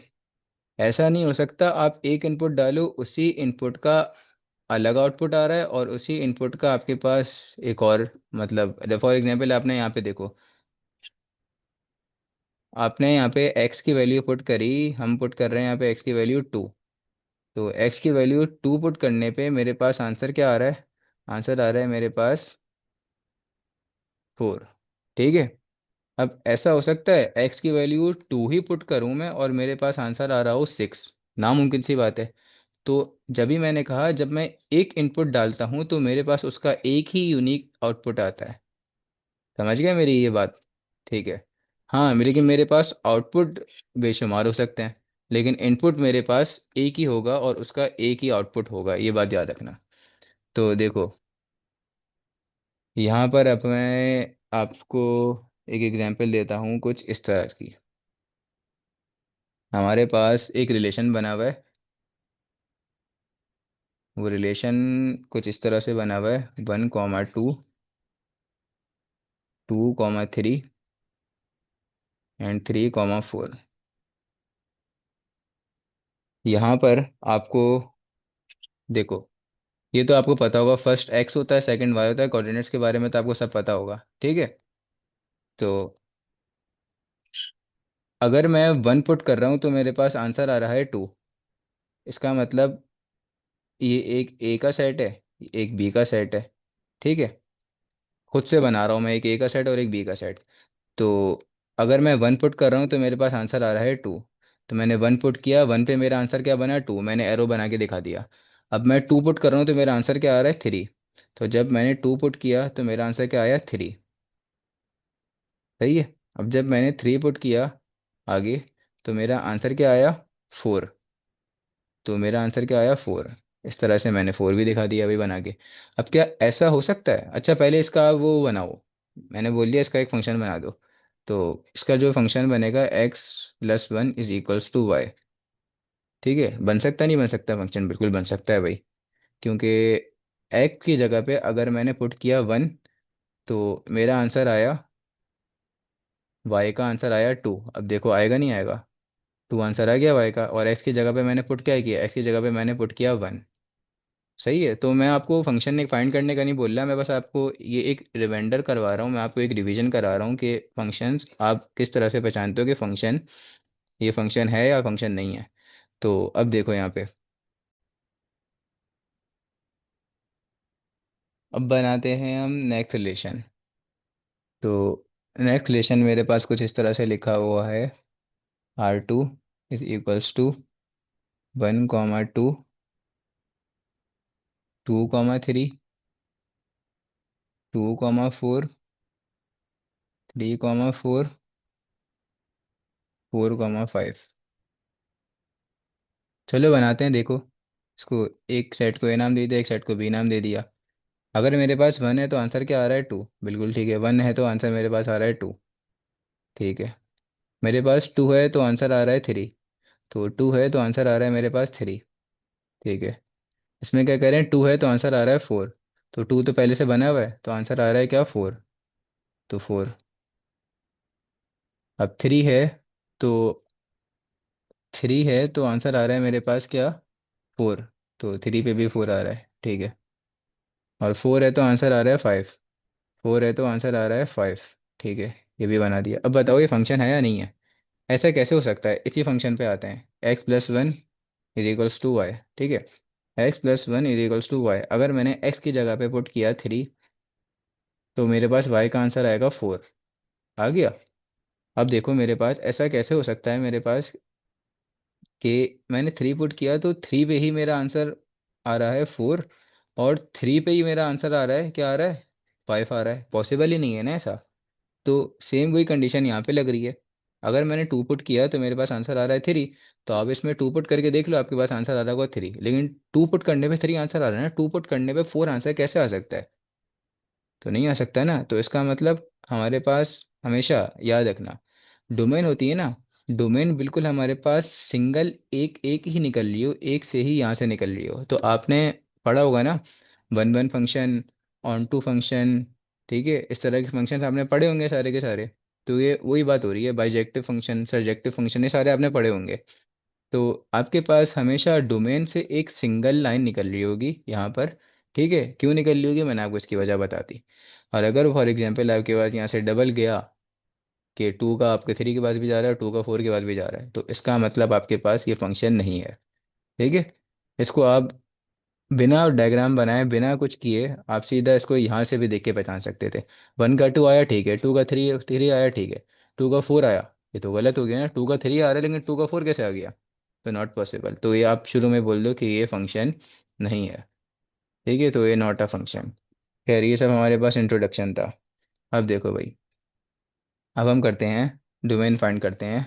ऐसा नहीं हो सकता आप एक इनपुट डालो, उसी इनपुट का अलग आउटपुट आ रहा है, और उसी इनपुट का आपके पास एक और, मतलब फॉर एग्जांपल आपने यहाँ पे देखो, आपने यहाँ पे x की वैल्यू पुट करी, हम पुट कर रहे हैं यहाँ पे x की वैल्यू 2। तो x की वैल्यू 2 पुट करने पे मेरे पास आंसर क्या आ रहा है, आंसर आ रहा है मेरे पास 4। ठीक है। अब ऐसा हो सकता है x की वैल्यू 2 ही पुट करूं मैं और मेरे पास आंसर आ रहा हो 6, नामुमकिन सी बात है। तो जब भी मैंने कहा, जब मैं एक इनपुट डालता हूं तो मेरे पास उसका एक ही यूनिक आउटपुट आता है। समझ गए मेरी ये बात। ठीक है। हाँ, लेकिन मेरे पास आउटपुट बेशुमार हो सकते हैं, लेकिन इनपुट मेरे पास एक ही होगा और उसका एक ही आउटपुट होगा, ये बात याद रखना। तो देखो, यहाँ पर अब मैं आपको एक एग्जांपल देता हूँ कुछ इस तरह की। हमारे पास एक रिलेशन बना हुआ है, वो रिलेशन कुछ इस तरह से बना हुआ है, 1,2, 2, 3 एंड 3, 4। यहाँ पर आपको देखो, ये तो आपको पता होगा, फर्स्ट एक्स होता है, सेकंड वाई होता है, कोऑर्डिनेट्स के बारे में तो आपको सब पता होगा, ठीक है। तो अगर मैं 1 पुट कर रहा हूँ तो मेरे पास आंसर आ रहा है 2। इसका मतलब ये एक ए का सेट है, एक बी का सेट है, ठीक है। खुद से बना रहा हूँ मैं, एक ए का सेट और एक बी का सेट। तो अगर मैं 1 पुट कर रहा हूँ तो मेरे पास आंसर आ रहा है 2। तो मैंने 1 पुट किया, 1 पे मेरा आंसर क्या बना, 2, मैंने एरो बना के दिखा दिया। अब मैं 2 पुट कर रहा हूँ तो मेरा आंसर क्या आ रहा है, 3। तो जब मैंने 2 पुट किया तो मेरा आंसर क्या आया, 3। सही है। अब जब मैंने 3 पुट किया आगे, तो मेरा आंसर क्या आया, 4। तो मेरा आंसर क्या आया, 4। इस तरह से मैंने 4 भी दिखा दिया अभी बना के। अब क्या ऐसा हो सकता है, अच्छा पहले इसका वो बनाओ। मैंने बोल दिया इसका एक फंक्शन बना दो। तो इसका जो फंक्शन बनेगा, x+1 = y। ठीक है, बन सकता नहीं बन सकता फंक्शन, बिल्कुल बन सकता है भाई। क्योंकि x की जगह पे अगर मैंने पुट किया 1, तो मेरा आंसर आया, y का आंसर आया 2। अब देखो आएगा नहीं आएगा, 2 आंसर आ गया y का, और x की जगह पे मैंने पुट क्या किया, x की जगह पे मैंने पुट किया 1। सही है। तो मैं आपको फंक्शन एक फाइंड करने का नहीं बोल रहा, मैं बस आपको ये एक रिमाइंडर करवा रहा हूँ, मैं आपको एक रिवीजन करा रहा हूँ कि फंक्शंस आप किस तरह से पहचानते हो कि फंक्शन, ये फंक्शन है या फंक्शन नहीं है। तो अब देखो यहाँ पे, अब बनाते हैं हम नेक्स्ट रिलेशन। तो नेक्स्ट रिलेशन मेरे पास कुछ इस तरह से लिखा हुआ है, R2 = 1, 2, 2, 3, 2, 4, 3, 4, 4, 5। चलो बनाते हैं, देखो इसको, एक सेट को ए नाम दे दिया, एक सेट को बी नाम दे दिया। अगर मेरे पास 1 है तो आंसर क्या आ रहा है, 2, बिल्कुल ठीक है, 1 है तो आंसर मेरे पास आ रहा है 2। ठीक है। मेरे पास 2 है तो आंसर आ रहा है 3। तो 2 है तो आंसर आ रहा है मेरे पास 3। ठीक है। इसमें क्या करें, 2 है तो आंसर आ रहा है 4। तो 2 तो पहले से बना हुआ है तो आंसर आ रहा है क्या, 4। तो 4। अब 3 है, तो 3 है तो आंसर आ रहा है मेरे पास क्या, 4। तो 3 पे भी 4 आ रहा है, ठीक है। और 4 है तो आंसर आ रहा है 5। 4 है तो आंसर आ रहा है 5। ठीक है। ये भी बना दिया। अब बताओ ये फंक्शन है या नहीं है। ऐसा कैसे हो सकता है, इसी फंक्शन पे आते हैं, x+1 = y। ठीक है। x+1 = y, अगर मैंने x की जगह पे पुट किया 3, तो मेरे पास y का आंसर आएगा 4। आ गया। अब देखो मेरे पास ऐसा कैसे हो सकता है, मेरे पास कि मैंने 3 पुट किया तो 3 पे ही मेरा आंसर आ रहा है 4, और 3 पे ही मेरा आंसर आ रहा है, क्या आ रहा है, 5 आ रहा है। पॉसिबल ही नहीं है ना ऐसा। तो सेम वही कंडीशन यहाँ पे लग रही है। अगर मैंने 2 पुट किया तो मेरे पास आंसर आ रहा है 3। तो आप इसमें 2 पुट करके देख लो, आपके पास आंसर आ रहा होगा 3, लेकिन 2 पुट करने पे 3 आंसर आ रहा है ना, 2 पुट करने पे 4 आंसर कैसे आ सकता है। तो नहीं आ सकता ना। तो इसका मतलब हमारे पास, हमेशा याद रखना, डोमेन होती है ना, डोमेन बिल्कुल हमारे पास सिंगल एक एक ही निकल रही हो, एक से ही यहाँ से निकल रही हो। तो आपने पढ़ा होगा ना, 1, 1 फंक्शन, ऑन टू फंक्शन, ठीक है, इस तरह के फंक्शन आपने पढ़े होंगे सारे के सारे। तो ये वही बात हो रही है, बाइजेक्टिव फंक्शन, सरजेक्टिव फंक्शन, ये सारे आपने पढ़े होंगे। तो आपके पास हमेशा डोमेन से एक सिंगल लाइन निकल रही होगी यहाँ पर। ठीक है, क्यों निकल रही होगी मैंने आपको इसकी वजह बताती। और अगर फॉर एग्जांपल आपके पास यहाँ से डबल गया, कि 2 का आपके 3 के पास भी जा रहा है, 2 का 4 के पास भी जा रहा है, तो इसका मतलब आपके पास ये फंक्शन नहीं है। ठीक है। इसको आप बिना डायग्राम बनाए, बिना कुछ किए, आप सीधा इसको यहाँ से भी देख के पहचान सकते थे। 1 का 2 आया, ठीक है, 2 का 3 3 आया, ठीक है, 2 का 4 आया, ये तो गलत हो गया ना, 2 का 3 आ रहा है लेकिन 2 का 4 कैसे आ गया। तो नॉट पॉसिबल। तो ये आप शुरू में बोल दो कि ये फंक्शन नहीं है। ठीक है, तो ये नॉट अ फंक्शन। खैर ये सब हमारे पास इंट्रोडक्शन था। अब देखो भाई, अब हम करते हैं, डोमेन फाइंड करते हैं।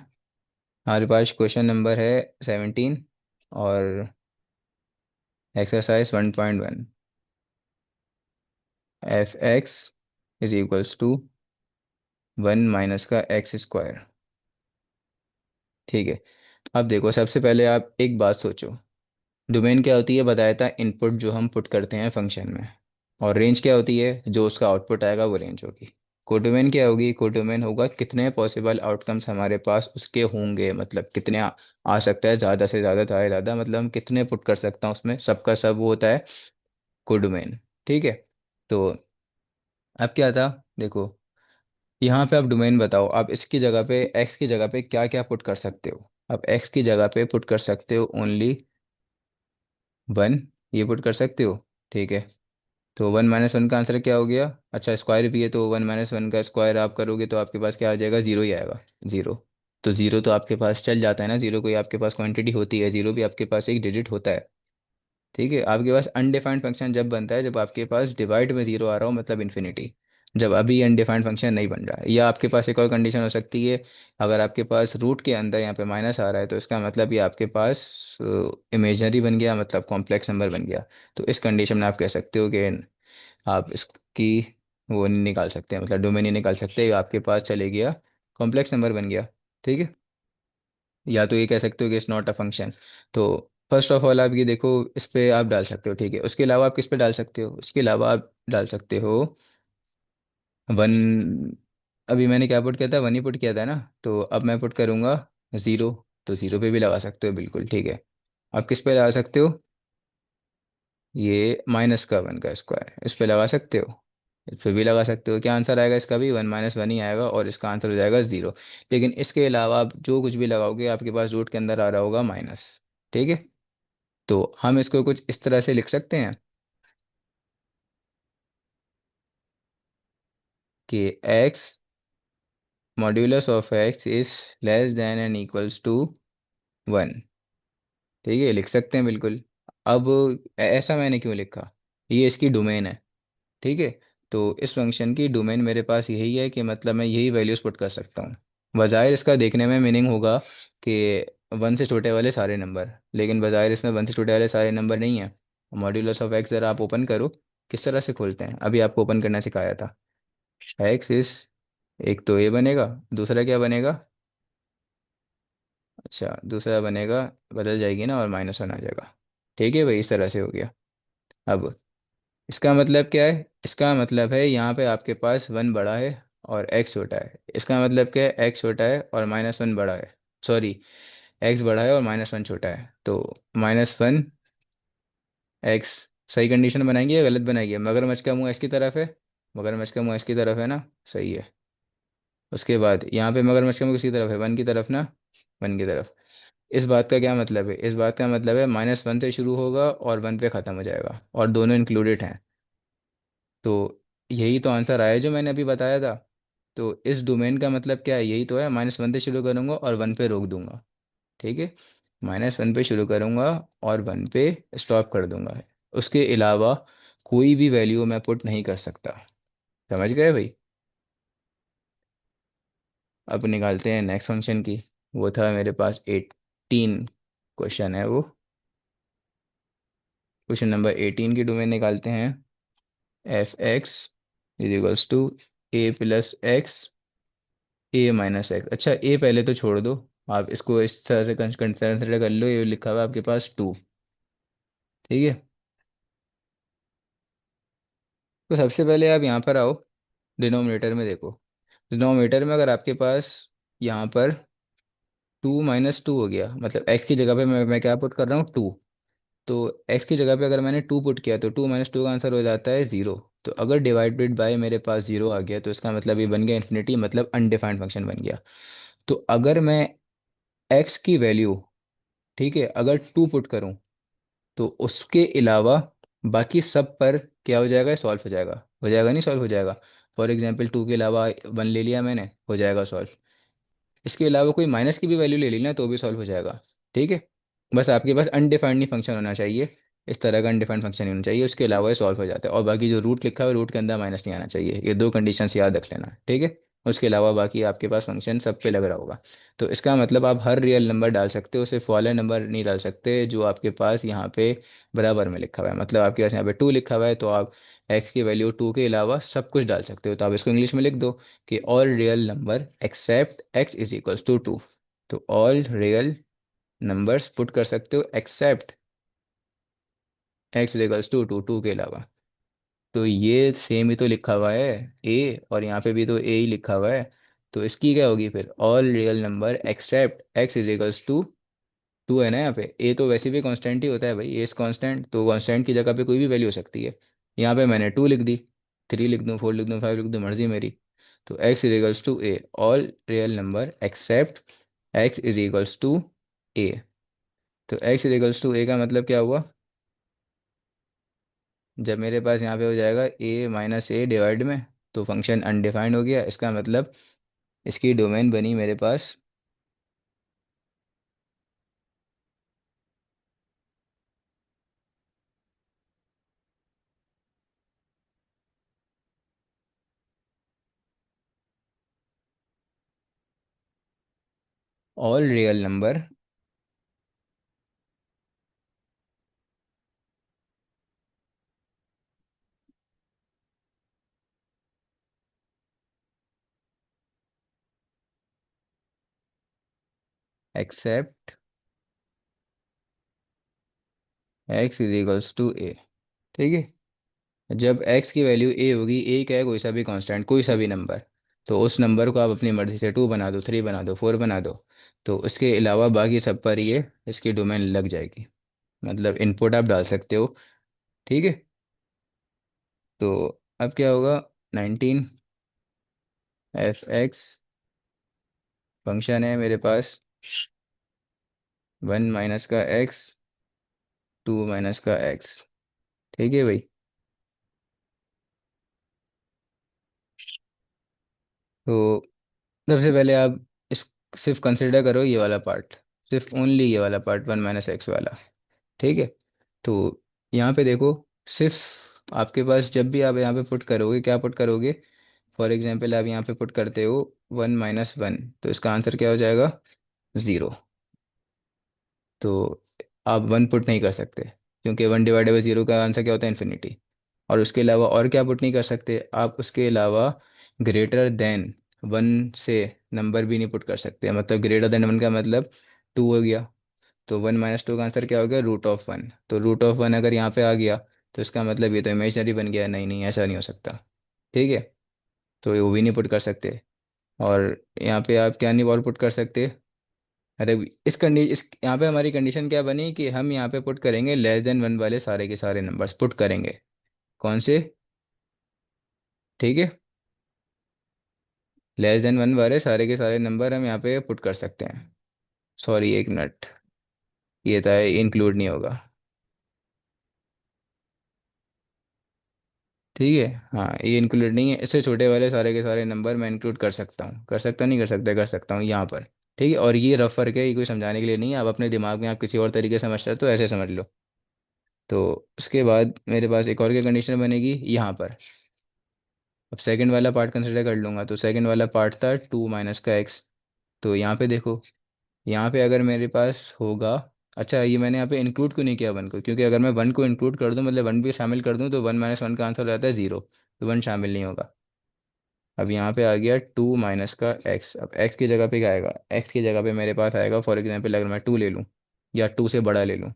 हमारे पास क्वेश्चन नंबर है 17, और एक्सरसाइज 1.1, f(x) = 1 - का x²। ठीक है। अब देखो सबसे पहले आप एक बात सोचो, डोमेन क्या होती है, बताया था, इनपुट जो हम पुट करते हैं फंक्शन में, और रेंज क्या होती है, जो उसका आउटपुट आएगा वो रेंज होगी। कोडोमेन क्या होगी? कोडोमेन होगा कितने पॉसिबल आउटकम्स हमारे पास उसके होंगे, मतलब कितने आ सकता है, ज़्यादा से ज़्यादा था ज़्यादा, मतलब हम कितने पुट कर सकता हूँ उसमें, सबका सब वो होता है कोडोमेन। ठीक है। तो अब क्या था, देखो यहाँ पे आप डोमेन बताओ, आप इसकी जगह पे एक्स की जगह पे क्या क्या पुट कर सकते हो? आप एक्स की जगह पे पुट कर सकते हो ओनली 1, ये पुट कर सकते हो। ठीक है। तो 1 - 1 का आंसर क्या हो गया? अच्छा, स्क्वायर भी है, तो 1 - 1 का स्क्वायर आप करोगे तो आपके पास क्या आ जाएगा? ज़ीरो ही आएगा। ज़ीरो। तो ज़ीरो तो आपके पास चल जाता है ना, ज़ीरो कोई आपके पास क्वांटिटी होती है, ज़ीरो भी आपके पास एक डिजिट होता है। ठीक है। आपके पास अनडिफाइंड फंक्शन जब बनता है जब आपके पास डिवाइड में जीरो आ रहा हो, मतलब इन्फिनिटी। जब अभी अनडिफाइंड फंक्शन नहीं बन रहा है, या आपके पास एक और कंडीशन हो सकती है, अगर आपके पास रूट के अंदर यहाँ पे माइनस आ रहा है तो इसका मतलब ये आपके पास इमेजनरी बन गया, मतलब कॉम्प्लेक्स नंबर बन गया। तो इस कंडीशन में आप कह सकते हो कि आप इसकी वो नहीं निकाल सकते, मतलब डोमेन नहीं निकाल सकते, ये आपके पास चले गया, कॉम्प्लेक्स नंबर बन गया। ठीक है। या तो ये कह सकते हो कि इट्स नॉट अ फंक्शन। तो फर्स्ट ऑफ ऑल आप ये देखो, इस पे आप डाल सकते हो। ठीक है। उसके अलावा आप किस पे डाल सकते हो? उसके अलावा आप डाल सकते हो 1। अभी मैंने क्या पुट किया था? 1 ही पुट किया था ना। तो अब मैं पुट करूँगा 0। तो 0 पे भी लगा सकते हो, बिल्कुल ठीक है। आप किस पे लगा सकते हो? ये माइनस का 1 का स्क्वायर, इस पे लगा सकते हो। इस पे भी लगा सकते हो। क्या आंसर आएगा इसका भी? 1 - 1 ही आएगा, और इसका आंसर हो जाएगा 0। लेकिन इसके अलावा आप जो कुछ भी लगाओगे आपके पास रूट के अंदर आ रहा होगा माइनस। ठीक है। तो हम इसको कुछ इस तरह से लिख सकते हैं कि x modulus of x is less than and equals to 1। ठीक है, लिख सकते हैं बिल्कुल। अब ऐसा मैंने क्यों लिखा? ये इसकी डोमेन है। ठीक है। तो इस फंक्शन की डोमेन मेरे पास यही है कि मतलब मैं यही वैल्यूज पुट कर सकता हूँ। बजाय इसका देखने में मीनिंग होगा कि 1 से छोटे वाले सारे नंबर, लेकिन बजाय इसमें 1 से छोटे वाले सारे नंबर नहीं है। मॉड्यूलस ऑफ एक्स ज़रा आप ओपन करो। किस तरह से खोलते हैं, अभी आपको ओपन करना सिखाया था। एक्स इस, एक तो ए बनेगा, दूसरा क्या बनेगा? अच्छा, दूसरा बनेगा, बदल जाएगी ना और -1 आ जाएगा। ठीक है भाई, इस तरह से हो गया। अब इसका मतलब क्या है? इसका मतलब है यहाँ पे आपके पास 1 बड़ा है और x छोटा है। इसका मतलब क्या है? x छोटा है और -1 बड़ा है। सॉरी, x बड़ा है और -1 छोटा है। तो -1 x, सही कंडीशन बनाएंगे या गलत बनाएंगे? मगरमच्छ का मुंह x की तरफ है, मगरमच्छ का मुंह x की तरफ है ना, सही है। उसके बाद यहाँ पे मगरमच्छ का मुंह किसकी तरफ है? 1 की तरफ ना, 1 की तरफ। इस बात का क्या मतलब है? इस बात का मतलब है -1 से शुरू होगा और 1 पे ख़त्म हो जाएगा, और दोनों इंक्लूडेड हैं। तो यही तो आंसर आया जो मैंने अभी बताया था। तो इस डोमेन का मतलब क्या है? यही तो है, -1 से शुरू करूँगा और 1 पे रोक दूंगा। ठीक है। -1 पे शुरू करूँगा और 1 पे स्टॉप कर दूंगा। उसके अलावा कोई भी वैल्यू मैं पुट नहीं कर सकता। समझ गए भाई? अब निकालते हैं नेक्स्ट फंक्शन की। वो था मेरे पास 18 क्वेश्चन है वो। क्वेश्चन नंबर 18 की डोमेन निकालते हैं। f(x) is equals to a+x a-x। अच्छा, ए पहले तो छोड़ दो, आप इसको इस तरह से कंसिडर कर लो, ये लिखा हुआ है आपके पास 2। ठीक है। तो सबसे पहले आप यहाँ पर आओ, डिनोमिनेटर में देखो। डिनोमिनेटर में अगर आपके पास यहाँ पर 2 - 2 हो गया, मतलब x की जगह पे मैं क्या पुट कर रहा हूँ? 2। तो x की जगह पे अगर मैंने 2 पुट किया तो 2 - 2 का आंसर हो जाता है 0। तो अगर डिवाइडेड बाय मेरे पास 0 आ गया तो इसका मतलब ये बन गया इन्फिनिटी, मतलब अनडिफाइंड फंक्शन बन गया। तो अगर मैं x की वैल्यू, ठीक है, अगर 2 पुट करूँ तो उसके अलावा बाकी सब पर क्या हो जाएगा? सॉल्व हो जाएगा नहीं, सॉल्व हो जाएगा। फॉर एग्जाम्पल 2 के अलावा 1 ले लिया मैंने, हो जाएगा सॉल्व। इसके अलावा कोई माइनस की भी वैल्यू ले ली ना तो भी सॉल्व हो जाएगा। ठीक है। बस आपके पास अनडिफाइंड फंक्शन होना चाहिए, इस तरह का अनडिफाइंड फंक्शन नहीं होना चाहिए, उसके अलावा ये सॉल्व हो जाता है। और बाकी जो रूट लिखा है रूट के अंदर माइनस नहीं आना चाहिए, ये दो कंडीशंस याद रख लेना। ठीक है। उसके अलावा बाकी आपके पास फंक्शन सब पे लग रहा होगा। तो इसका मतलब आप हर रियल नंबर डाल सकते हो, सिर्फ वाले नंबर नहीं डाल सकते जो आपके पास यहाँ पे बराबर में लिखा हुआ है। मतलब आपके पास यहाँ पे 2 लिखा हुआ है तो आप एक्स की वैल्यू 2 के अलावा सब कुछ डाल सकते हो। तो आप इसको इंग्लिश में लिख दो कि all real number except x is equals to 2। तो ऑल रियल नंबर्स पुट कर सकते हो except x is equals to 2, 2 के अलावा। तो ये सेम ही तो लिखा हुआ है, ए, और यहाँ पे भी तो ए ही लिखा हुआ है। तो इसकी क्या होगी फिर, all real number except x is equals to two है ना। यहाँ पे ए तो वैसे भी कांस्टेंट ही होता है भाई, ए इज कांस्टेंट, तो कांस्टेंट की जगह पे कोई भी वैल्यू हो सकती है। यहाँ पे मैंने टू लिख दी, थ्री लिख दूँ, फोर लिख दूँ, फाइव लिख दूँ, मर्जी मेरी। तो x is equals to a, all real number except x is equals to a. तो x is equals to a का मतलब क्या हुआ, जब मेरे पास यहाँ पे हो जाएगा ए माइनस ए डिवाइड में, तो फंक्शन अनडिफाइंड हो गया। इसका मतलब इसकी डोमेन बनी मेरे पास all real number except x is equals to a. ठीक है। जब x की वैल्यू a होगी, a क्या है, कोई सा भी कांस्टेंट, कोई सा भी नंबर, तो उस नंबर को आप अपनी मर्जी से टू बना दो, थ्री बना दो, फोर बना दो, तो उसके अलावा बाकी सब पर ये इसकी डोमेन लग जाएगी। मतलब इनपुट आप डाल सकते हो। ठीक है। तो अब क्या होगा, 19 एफ एक्स फंक्शन है मेरे पास, वन माइनस का एक्स, टू माइनस का एक्स। ठीक है भाई। तो सबसे पहले आप इस सिर्फ कंसिडर करो ये वाला पार्ट, सिर्फ ओनली ये वाला पार्ट, वन माइनस एक्स वाला। ठीक है। तो यहाँ पे देखो, सिर्फ आपके पास जब भी आप यहाँ पे पुट करोगे, क्या पुट करोगे, फॉर एग्जांपल आप यहाँ पे पुट करते हो वन माइनस वन, तो इसका आंसर क्या हो जाएगा, ज़ीरो। तो आप वन पुट नहीं कर सकते, क्योंकि वन डिवाइडेड बाई ज़ीरो का आंसर क्या होता है, इन्फिनिटी। और उसके अलावा और क्या पुट नहीं कर सकते आप, उसके अलावा ग्रेटर देन वन से नंबर भी नहीं पुट कर सकते। मतलब ग्रेटर देन वन का मतलब टू हो गया, तो वन माइनस टू का आंसर क्या हो गया, रूट ऑफ वन। तो रूट ऑफ वन अगर यहाँ पे आ गया, तो इसका मतलब ये तो इमेजनरी बन गया, नहीं नहीं ऐसा नहीं हो सकता। ठीक है। तो ये वो भी नहीं पुट कर सकते। और यहाँ पे आप क्या नहीं और पुट कर सकते, अरे इस यहाँ पे हमारी कंडीशन क्या बनी कि हम यहाँ पे पुट करेंगे लेस देन वन वाले सारे के सारे नंबर्स पुट करेंगे। कौन से, ठीक है, लेस देन वन वाले सारे के सारे नंबर हम यहाँ पे पुट कर सकते हैं। सॉरी एक मिनट, ये था इंक्लूड नहीं होगा। ठीक है। हाँ ये इंक्लूड नहीं है, इससे छोटे वाले सारे के सारे नंबर मैं इंक्लूड कर सकता हूँ, कर सकता नहीं कर सकता, कर सकता हूँ यहाँ पर। ठीक है। और ये रफ फर्क है, ये कोई समझाने के लिए नहीं है, आप अपने दिमाग में आप किसी और तरीके से समझते हो तो ऐसे समझ लो। तो उसके बाद मेरे पास एक और क्या कंडीशन बनेगी यहाँ पर। अब सेकंड वाला पार्ट कंसिडर कर लूँगा, तो सेकंड वाला पार्ट था टू माइनस का एक्स। तो यहाँ पे देखो, यहाँ पे अगर मेरे पास होगा, अच्छा ये मैंने यहाँ पे इंक्लूड क्यों नहीं किया वन को, क्योंकि अगर मैं वन को इंक्लूड कर दूँ, मतलब वन भी शामिल कर दूँ, तो वन माइनस वन का आंसर हो जाता है ज़ीरो, तो वन शामिल नहीं होगा। अब यहाँ पे आ गया टू माइनस का एक्स, अब एक्स की जगह पे क्या आएगा, एक्स की जगह पे मेरे पास आएगा, फॉर एग्जांपल अगर मैं टू ले लूँ या टू से बड़ा ले लूँ,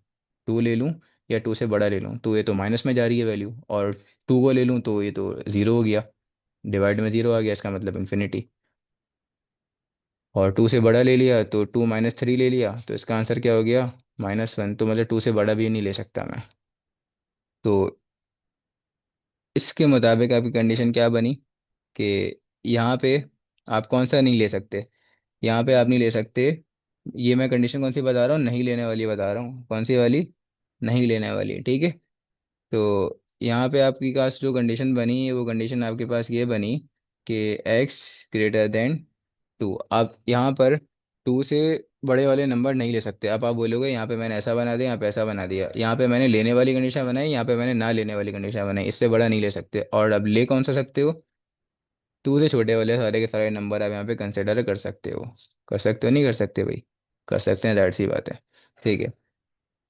टू ले लूँ या टू से बड़ा ले लूँ, तो ये तो माइनस में जा रही है वैल्यू, और टू को ले लूँ तो ये तो ज़ीरो हो गया, डिवाइड में ज़ीरो आ गया, इसका मतलब इन्फिनिटी। और टू से बड़ा ले लिया तो टू माइनस थ्री ले लिया, तो इसका आंसर क्या हो गया, माइनस वन। तो मतलब टू से बड़ा भी नहीं ले सकता मैं। तो इसके मुताबिक आपकी कंडीशन क्या बनी कि यहाँ पे आप कौन सा नहीं ले सकते, यहाँ पे आप नहीं ले सकते। ये मैं कंडीशन कौन सी बता रहा हूँ, नहीं लेने वाली बता रहा हूँ, कौन सी वाली, नहीं लेने वाली। ठीक है। तो यहाँ पे आपके पास जो कंडीशन बनी है, वो कंडीशन आपके पास ये बनी कि एक्स ग्रेटर देन टू। आप यहाँ पर टू से बड़े वाले नंबर नहीं ले सकते। अब आप बोलोगे यहाँ पे मैंने ऐसा बना दिया, यहाँ पे ऐसा बना दिया, यहाँ पे मैंने लेने वाली कंडीशन बनाई, यहाँ पे मैंने ना लेने वाली कंडीशन बनाई, इससे बड़ा नहीं ले सकते। और अब ले कौन सा सकते हो, टू से छोटे वाले सारे के सारे नंबर आप यहाँ पे कंसिडर कर सकते हो। कर सकते हो नहीं कर सकते भाई, कर सकते हैं, दैट सी बात है। ठीक है।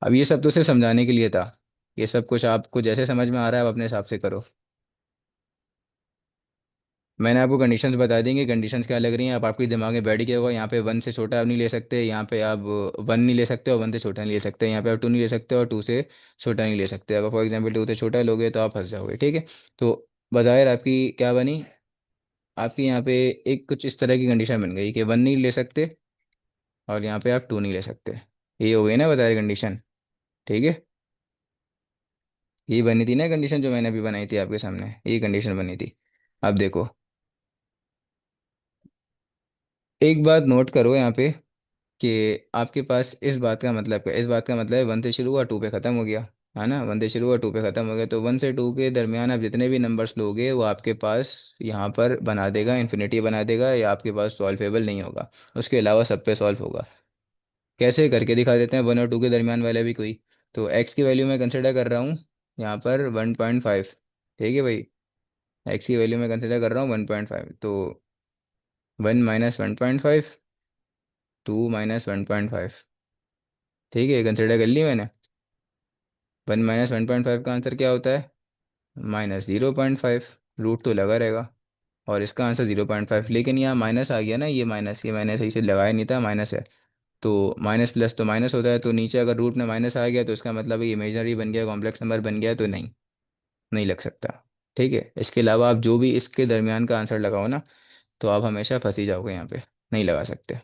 अब ये सब तो सिर्फ समझाने के लिए था, ये सब कुछ आपको जैसे समझ में आ रहा है आप अपने हिसाब से करो। मैंने आपको कंडीशंस बता देंगे, कंडीशंस क्या लग रही हैं, आप आपके दिमाग में बैठ गया होगा। यहाँ पे वन से छोटा आप नहीं ले सकते, यहाँ पे आप वन नहीं ले सकते और वन से छोटा नहीं ले सकते, यहाँ पे आप टू नहीं ले सकते और टू से छोटा नहीं ले सकते। अगर फॉर एग्जाम्पल टू से छोटा लोगे तो आप फंस जाओगे, ठीक है। तो बाज़ाहिर आपकी क्या बनी, आपकी यहाँ पे एक कुछ इस तरह की कंडीशन बन गई कि वन नहीं ले सकते और यहाँ पे आप टू नहीं ले सकते। ये हो गई ना बाज़ाहिर कंडीशन, ठीक है। ये बनी थी ना कंडीशन जो मैंने अभी बनाई थी आपके सामने, ये कंडीशन बनी थी। अब देखो, एक बात नोट करो यहाँ पे कि आपके पास इस बात का मतलब क्या, इस बात का मतलब है वन से शुरू हुआ टू पे ख़त्म हो गया, है ना। वन से शुरू हुआ टू पे ख़त्म हो गया, तो वन से टू के दरमियान आप जितने भी नंबर्स लोगे वो आपके पास यहाँ पर बना देगा, इन्फिनिटी बना देगा, या आपके पास सॉल्वेबल नहीं होगा। उसके अलावा सब पे सॉल्व होगा। कैसे करके दिखा देते हैं वन और टू के दरमियान वाला भी कोई। तो एक्स की वैल्यू मैं कंसिडर कर रहा हूँ यहाँ पर 1.5, ठीक है भाई। एक्स की वैल्यू मैं कंसिडर कर रहा हूँ 1.5, तो 1 - 1.5, 2 - 1.5, ठीक है, कंसिडर कर ली मैंने। 1 - 1.5 का आंसर क्या होता है, -0.5। रूट तो लगा रहेगा और इसका आंसर 0.5, लेकिन यहाँ माइनस आ गया ना, ये माइनस, ये मैंने सही से लगाया नहीं था, माइनस है। तो माइनस प्लस तो माइनस होता है, तो नीचे अगर रूट में माइनस आ गया तो इसका मतलब ये इमेजनरी बन गया, कॉम्प्लेक्स नंबर बन गया, तो नहीं, नहीं लग सकता। ठीक है, इसके अलावा आप जो भी इसके दरमियान का आंसर लगाओ ना, तो आप हमेशा फंसी जाओगे यहाँ पे, नहीं लगा सकते।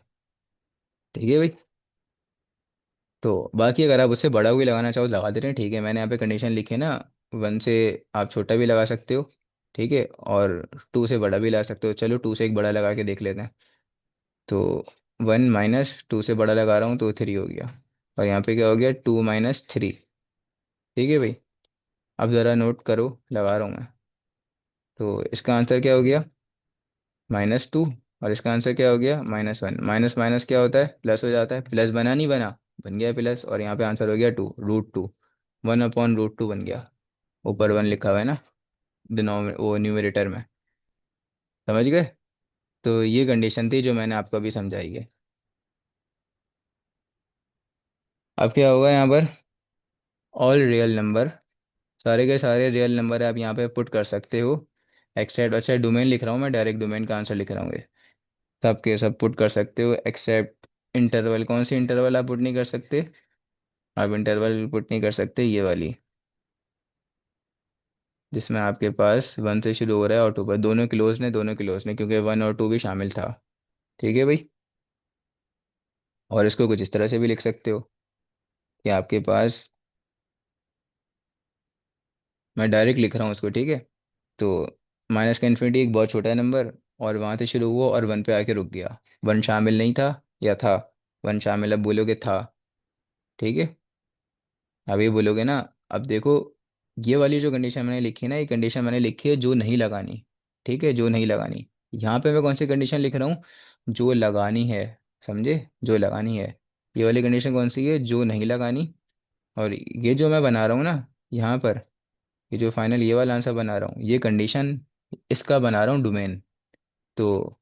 ठीक है भाई। तो बाकी अगर आप उससे बड़ा भी लगाना चाहो तो लगा दे रहे हैं, ठीक है। मैंने यहाँ पे कंडीशन लिखी है ना, वन से आप छोटा भी लगा सकते हो, ठीक है, और टू से बड़ा भी लगा सकते हो। चलो टू से एक बड़ा लगा के देख लेते हैं। तो 1 - 2 से बड़ा लगा रहा हूँ तो 3 हो गया, और यहाँ पे क्या हो गया, 2 - 3। ठीक है भाई। अब ज़रा नोट करो, लगा रहा हूँ मैं। तो इसका आंसर क्या हो गया, -2, और इसका आंसर क्या हो गया, -1। माइनस माइनस क्या होता है, प्लस हो जाता है, प्लस बना नहीं बना, बन गया प्लस, और यहाँ पे आंसर हो गया 2 √2, 1/√2 बन गया। ऊपर वन लिखा हुआ है ना, डिनोमिनेटर वो न्यूमरेटर में, समझ गए। तो ये कंडीशन थी जो मैंने आपको अभी समझाई है। अब क्या होगा यहाँ पर, ऑल रियल नंबर, सारे के सारे रियल नंबर आप यहाँ पे पुट कर सकते हो, एक्सेप्ट, अच्छा डोमेन लिख रहा हूँ मैं, डायरेक्ट डोमेन का आंसर लिख रहा हूँ, ये सब के सब पुट कर सकते हो एक्सेप्ट इंटरवल। कौन सी इंटरवल आप पुट नहीं कर सकते, आप इंटरवल पुट नहीं कर सकते ये वाली, जिसमें आपके पास वन से शुरू हो रहा है और टू पर, दोनों क्लोज ने, दोनों क्लोज ने, क्योंकि वन और टू भी शामिल था। ठीक है भाई। और इसको कुछ इस तरह से भी लिख सकते हो कि आपके पास, मैं डायरेक्ट लिख रहा हूँ उसको, ठीक है। तो माइनस का इन्फिनिटी एक बहुत छोटा नंबर, और वहाँ से शुरू हुआ और वन पे आके रुक गया, वन शामिल नहीं था, या था, वन शामिल, अब बोलोगे था, ठीक है। अब ये बोलोगे ना, अब देखो, ये वाली जो कंडीशन मैंने लिखी है ना, ये कंडीशन मैंने लिखी है जो नहीं लगानी, ठीक है, जो नहीं लगानी। यहाँ पे मैं कौन सी कंडीशन लिख रहा हूँ, जो लगानी है, समझे, जो लगानी है। ये वाली कंडीशन कौन सी है, जो नहीं लगानी। और ये जो मैं बना रहा हूँ ना यहाँ पर, ये जो फाइनल ये वाला आंसर बना रहा हूँ, ये कंडीशन, इसका बना रहा हूँ डोमेन। तो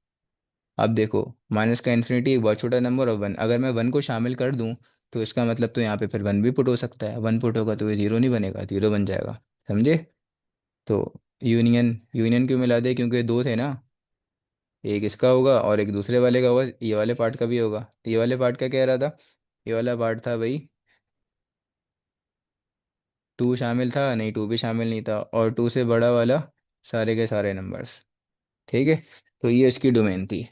अब देखो, माइनस का इन्फिनिटी एक बहुत छोटा नंबर, और वन, अगर मैं वन को शामिल कर दूं तो इसका मतलब तो यहाँ पे फिर वन भी पुट हो सकता है, वन पुट होगा तो ये जीरो नहीं बनेगा, जीरो बन जाएगा, समझे। तो यूनियन, यूनियन क्यों मिला दे, क्योंकि दो थे ना, एक इसका होगा और एक दूसरे वाले का होगा, ये वाले पार्ट का भी होगा। तो ये वाले पार्ट का कह रहा था, ये वाला पार्ट था भाई, टू शामिल था नहीं, टू भी शामिल नहीं था, और टू से बड़ा वाला सारे के सारे नंबर्स, ठीक है। तो ये इसकी डोमेन थी।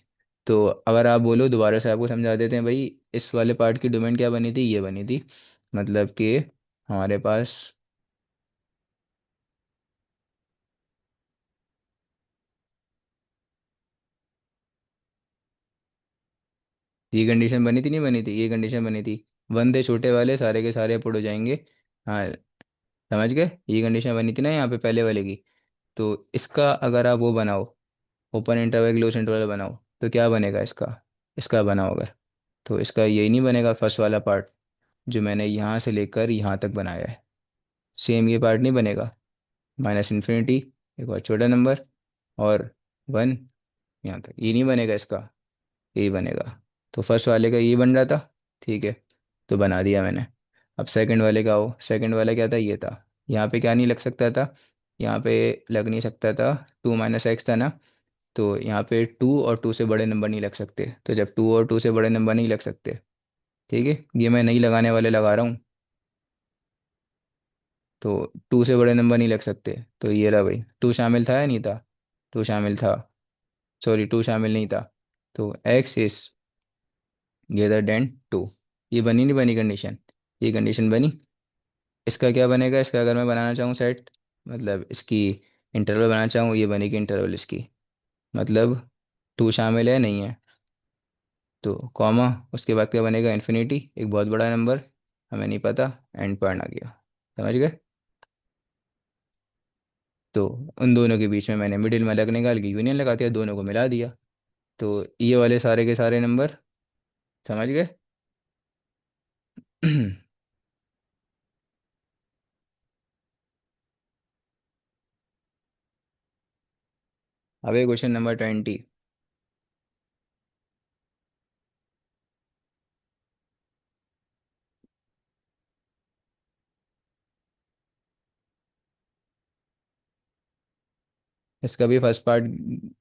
तो अगर आप बोलो दोबारा से आपको समझा देते हैं भाई, इस वाले पार्ट की डोमेन क्या बनी थी, ये बनी थी, मतलब कि हमारे पास, ये कंडीशन बनी थी, नहीं बनी थी, ये कंडीशन बनी थी, वन थे छोटे वाले सारे के सारे पुट हो जाएंगे। हाँ, समझ गए, ये कंडीशन बनी थी ना यहाँ पे पहले वाले की। तो इसका अगर आप वो बनाओ, ओपन इंटरवल क्लोज इंटरवल बनाओ, तो क्या बनेगा इसका, इसका बनाओ अगर, तो इसका यही नहीं बनेगा फर्स्ट वाला पार्ट जो मैंने यहाँ से लेकर यहाँ तक बनाया है, सेम ये पार्ट नहीं बनेगा। माइनस इन्फिनिटी एक और छोटा नंबर, और वन यहाँ तक, ये नहीं बनेगा इसका, यही बनेगा। तो फर्स्ट वाले का ये बन रहा था, ठीक है, तो बना दिया मैंने। अब सेकंड वाले का हो, सेकंड वाला क्या था, ये था, यहाँ पे क्या नहीं लग सकता था, यहाँ पे लग नहीं सकता था, 2 - x था ना, तो यहाँ पे टू और टू से बड़े नंबर नहीं लग सकते, तो जब टू और टू से बड़े नंबर नहीं लग सकते, ठीक है, ये मैं नहीं लगाने वाले लगा रहा हूँ। तो टू से बड़े नंबर नहीं लग सकते, तो ये रहा भाई, टू शामिल था या नहीं था? टू शामिल था। सॉरी, टू शामिल नहीं था। तो x is greater than two. ये बनी नहीं बनी कंडीशन? ये कंडीशन बनी। इसका क्या बनेगा? इसका अगर मैं बनाना चाहूँ सेट, मतलब इसकी इंटरवल बनाना चाहूँ, ये बनेगी इंटरवल इसकी, मतलब टू शामिल है नहीं है, तो कॉमा, उसके बाद क्या बनेगा? इन्फिनिटी, एक बहुत बड़ा नंबर, हमें नहीं पता, एंड पॉइंट आ गया। समझ गए? तो उन दोनों के बीच में मैंने मिडिल में अलग निकाल के यूनियन लगा दिया, दोनों को मिला दिया। तो ये वाले सारे के सारे नंबर, समझ गए? अब ये क्वेश्चन नंबर 20। इसका भी फर्स्ट पार्ट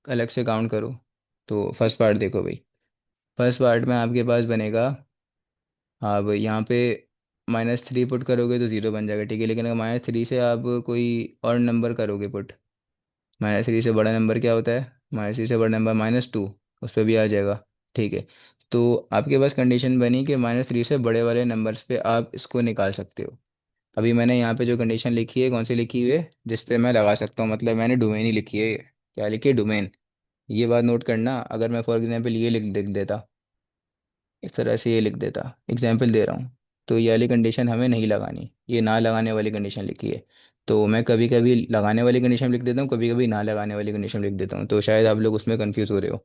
अलग से काउंट करो। तो फर्स्ट पार्ट देखो भाई, फर्स्ट पार्ट में आपके पास बनेगा, आप यहाँ पे -3 पुट करोगे तो ज़ीरो बन जाएगा, ठीक है, लेकिन अगर -3 से आप कोई और नंबर करोगे पुट, -3 से बड़ा नंबर क्या होता है? -3 से बड़ा नंबर -2, उस पर भी आ जाएगा, ठीक है। तो आपके पास कंडीशन बनी कि -3 से बड़े वाले नंबर्स पे आप इसको निकाल सकते हो। अभी मैंने यहाँ पे जो कंडीशन लिखी है, कौन सी लिखी हुई है, जिस पे मैं लगा सकता हूँ, मतलब मैंने डोमेन ही लिखी है, क्या लिखी है? डोमेन। ये बात नोट करना, अगर मैं फॉर एग्जांपल ये लिख देता, इस तरह से ये लिख देता, एग्जाम्पल दे रहा हूँ, तो ये वाली कंडीशन हमें नहीं लगानी, ये ना लगाने वाली कंडीशन लिखी है। तो मैं कभी कभी लगाने वाली कंडीशन लिख देता हूँ, कभी कभी ना लगाने वाली कंडीशन लिख देता हूँ, तो शायद आप लोग उसमें कंफ्यूज हो रहे हो।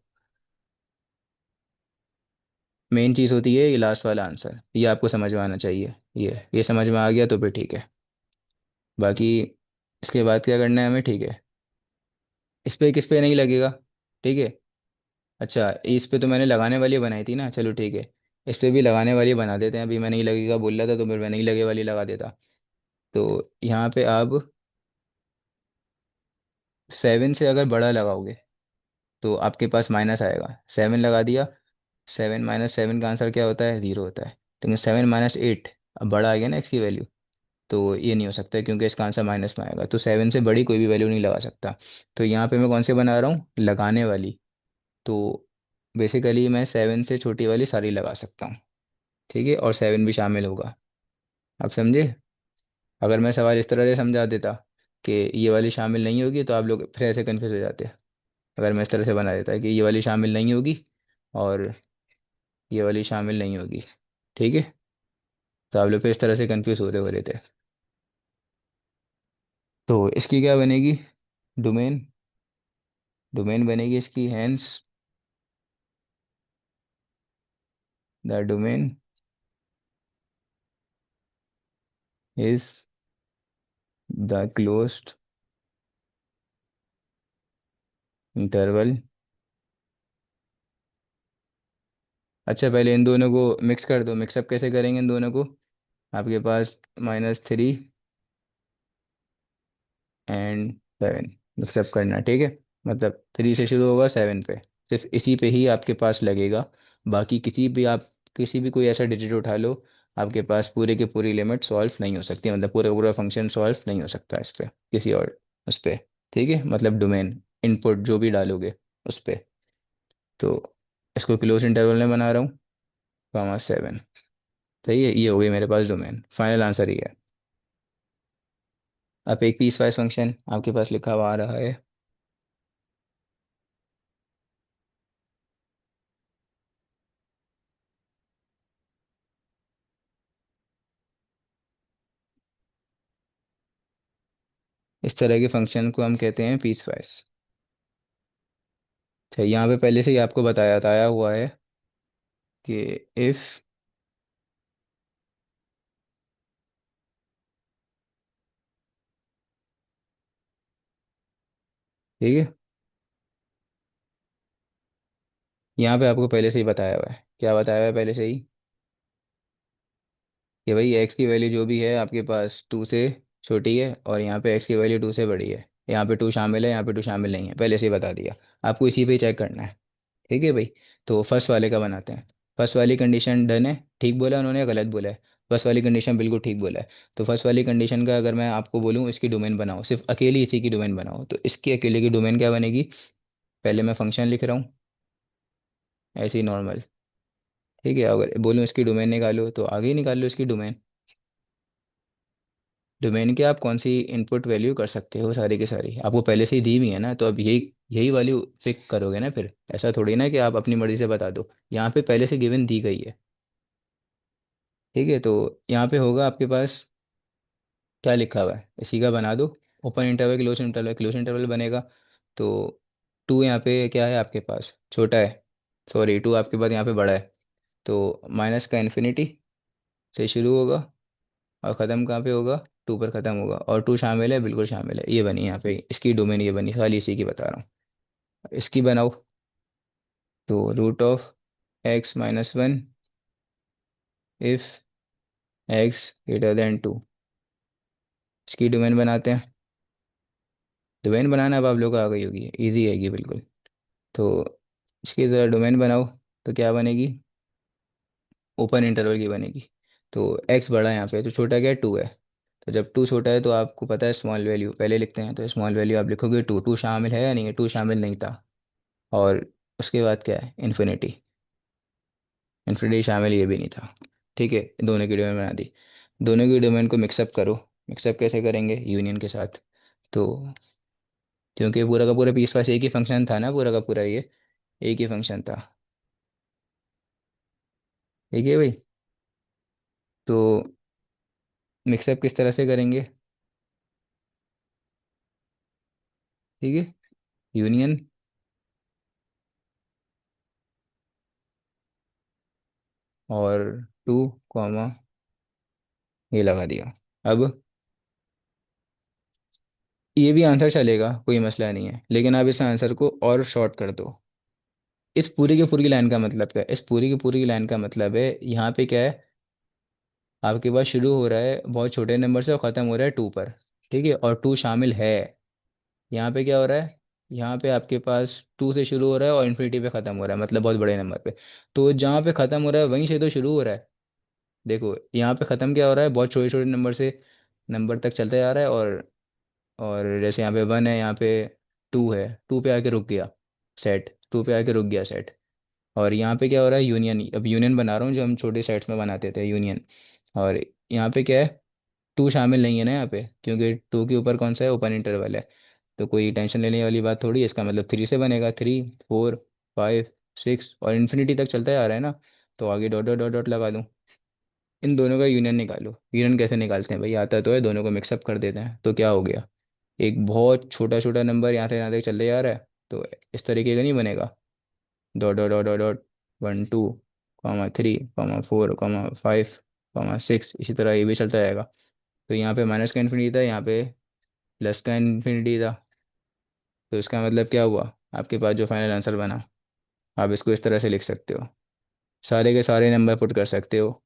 मेन चीज़ होती है ये लास्ट वाला आंसर, ये आपको समझ में आना चाहिए। ये समझ में आ गया तो फिर ठीक है। बाकी इसके बाद क्या करना है हमें, ठीक है? किस पे नहीं लगेगा, ठीक है? अच्छा, इस पे तो मैंने लगाने वाली बनाई थी ना, चलो ठीक है, इस पे भी लगाने वाली बना देते हैं। अभी मैं नहीं लगेगा बोल रहा था, तो फिर मैं नहीं लगे वाली लगा देता। तो यहाँ पे आप 7 से अगर बड़ा लगाओगे तो आपके पास माइनस आएगा, 7 लगा दिया, 7 - 7 का आंसर क्या होता है? ज़ीरो होता है। लेकिन 7 - 8, अब बड़ा आ गया ना इसकी वैल्यू, तो ये नहीं हो सकता क्योंकि इसका आंसर माइनस में आएगा, तो 7 से बड़ी कोई भी वैल्यू नहीं लगा सकता। तो यहाँ पे मैं कौन से बना रहा हूँ? लगाने वाली। तो बेसिकली मैं 7 से छोटी वाली सारी लगा सकता हूँ, ठीक है, और 7 भी शामिल होगा। आप समझे? अगर मैं सवाल इस तरह से समझा देता कि ये वाली शामिल नहीं होगी, तो आप लोग फिर ऐसे कन्फ्यूज हो जाते। अगर मैं इस तरह से बना देता कि ये वाली शामिल नहीं होगी और ये वाली शामिल नहीं होगी, ठीक है, तो आप लोग फिर इस तरह से कन्फ्यूज हो रहे थे। तो इसकी क्या बनेगी? डोमेन। डोमेन बनेगी इसकी, hence the domain is the closed interval. अच्छा, पहले इन दोनों को मिक्स कर दो, मिक्सअप कैसे करेंगे इन दोनों को? आपके पास -3 एंड 7 मिक्सअप करना, ठीक है, मतलब 3 से शुरू होगा 7 पे, सिर्फ इसी पे ही आपके पास लगेगा। बाकी किसी भी कोई ऐसा डिजिट उठा लो, आपके पास पूरे की पूरी लिमिट सॉल्व नहीं हो सकती, मतलब पूरा पूरा फंक्शन सॉल्व नहीं हो सकता इस पे, किसी और उस पे, ठीक है, मतलब डोमेन इनपुट जो भी डालोगे उस पे। तो इसको क्लोज इंटरवल में बना रहा हूँ, कामा 7। सही है, ये हो गई मेरे पास डोमेन, फाइनल आंसर ही है। अब एक पीस वाइज फंक्शन आपके पास लिखा हुआ आ रहा है। इस तरह के फंक्शन को हम कहते हैं पीस वाइज। अच्छा, यहाँ पे पहले से ही आपको बताया हुआ है कि इफ़, ठीक है, यहाँ पे आपको पहले से ही बताया हुआ है, क्या बताया हुआ है पहले से ही? कि भाई एक्स की वैल्यू जो भी है आपके पास 2 से छोटी है, और यहाँ पे एक्स की वैल्यू 2 से बड़ी है। यहाँ पे टू शामिल है, यहाँ पे टू शामिल नहीं है, पहले से ही बता दिया। आपको इसी पे ही चेक करना है। ठीक है भाई। तो फर्स्ट वाले का बनाते हैं। फर्स्ट वाली कंडीशन डन है, ठीक बोला उन्होंने या गलत बोला है? फर्स्ट वाली कंडीशन बिल्कुल ठीक बोला है। तो फर्स्ट वाली कंडीशन का अगर मैं आपको बोलूँ इसकी डोमेन बनाओ, सिर्फ अकेली इसी की डोमेन बनाओ, तो इसकी अकेले की डोमेन क्या बनेगी? पहले मैं फंक्शन लिख रहा हूँ, ऐसे ही नॉर्मल। ठीक है, अगर बोलूँ इसकी डोमेन निकालो तो आगे ही निकाल लो इसकी डोमेन। डोमेन के आप कौन सी इनपुट वैल्यू कर सकते हो, सारी की सारी आपको पहले से ही दी हुई है ना, तो अब यही यही वैल्यू पिक करोगे ना फिर। ऐसा थोड़ी ना कि आप अपनी मर्जी से बता दो, यहाँ पे पहले से गिवन दी गई है। ठीक है, तो यहाँ पे होगा आपके पास क्या लिखा हुआ है, इसी का बना दो। ओपन इंटरवल क्लोज इंटरवल बनेगा। तो टू यहाँ पे क्या है आपके पास, छोटा है। सॉरी, टू आपके पास यहाँ पे बड़ा है। तो माइनस का इन्फिनिटी से शुरू होगा और ख़त्म कहाँ पे होगा? टू पर ख़त्म होगा। और टू शामिल है, बिल्कुल शामिल है। ये बनी यहाँ पे इसकी डोमेन, ये बनी, खाली इसी की बता रहा हूँ। इसकी बनाओ। तो root of x-1 if x greater than 2, इसकी डोमेन बनाते हैं। डोमेन बनाना अब आप लोग को आ गई होगी, ईजी है ये बिल्कुल। तो इसकी ज़रा डोमेन बनाओ। तो क्या बनेगी? ओपन इंटरवल की बनेगी। तो x बड़ा है यहाँ पे, तो छोटा क्या है? टू है। तो जब टू छोटा है तो आपको पता है स्मॉल वैल्यू पहले लिखते हैं, तो स्मॉल वैल्यू आप लिखोगे टू। टू शामिल है या नहीं है? टू शामिल नहीं था। और उसके बाद क्या है? इन्फिनिटी। इन्फिनिटी शामिल ये भी नहीं था। ठीक है, दोनों की डोमेन बना दी। दोनों की डोमेन को मिक्सअप करो। मिक्सअप कैसे करेंगे? यूनियन के साथ। तो क्योंकि पूरा का पूरा पीस पास एक ही फंक्शन था ना, पूरा का पूरा ये एक ही फंक्शन था। ठीक है भाई। तो मिक्सअप किस तरह से करेंगे? ठीक है, यूनियन और टू कॉमा ये लगा दिया। अब ये भी आंसर चलेगा, कोई मसला नहीं है, लेकिन आप इस आंसर को और शॉर्ट कर दो। इस पूरी की पूरी लाइन का मतलब क्या है? इस पूरी की पूरी लाइन का मतलब है यहाँ पे क्या है, आपके पास शुरू हो रहा है बहुत छोटे नंबर से और ख़त्म हो रहा है टू पर। ठीक है, और टू शामिल है। यहाँ पे क्या हो रहा है? यहाँ पे आपके पास टू से शुरू हो रहा है और इन्फिनिटी पे ख़त्म हो रहा है, मतलब बहुत बड़े नंबर पे। तो जहाँ पे ख़त्म हो रहा है वहीं से तो शुरू हो रहा है। देखो यहाँ पे ख़त्म क्या हो रहा है, बहुत छोटे छोटे नंबर से नंबर तक चलते जा रहा है। और जैसे यहाँ पे वन है, यहाँ पे टू है, टू पे आके रुक गया सेट, टू पे आके रुक गया सेट। और यहाँ पे क्या हो रहा है? यूनियन। अब यूनियन बना रहा हूँ जो हम छोटे सेट्स में बनाते थे, यूनियन। और यहाँ पे क्या है? टू शामिल नहीं है ना यहाँ पे, क्योंकि टू के ऊपर कौन सा है? ओपन इंटरवल है। तो कोई टेंशन लेने वाली बात थोड़ी है, इसका मतलब थ्री से बनेगा। थ्री, फोर, फाइव, सिक्स और इन्फिनिटी तक चलता जा रहा है ना। तो आगे डॉट डॉट डॉट डॉट लगा दूँ। इन दोनों का यूनियन निकालो। यूनियन कैसे निकालते हैं भाई? आता तो है, दोनों को मिक्सअप कर देते हैं। तो क्या हो गया? एक बहुत छोटा छोटा नंबर यहाँ तक चलते जा रहा है, तो इस तरीके का नहीं बनेगा। Dot dot dot dot dot, 1 2 3 4 5 6, इसी तरह ये भी चलता जाएगा। तो यहाँ पे माइनस का इन्फिनिटी था, यहाँ पे प्लस का इन्फिनिटी था। तो इसका मतलब क्या हुआ? आपके पास जो फाइनल आंसर बना, आप इसको इस तरह से लिख सकते हो। सारे के सारे नंबर पुट कर सकते हो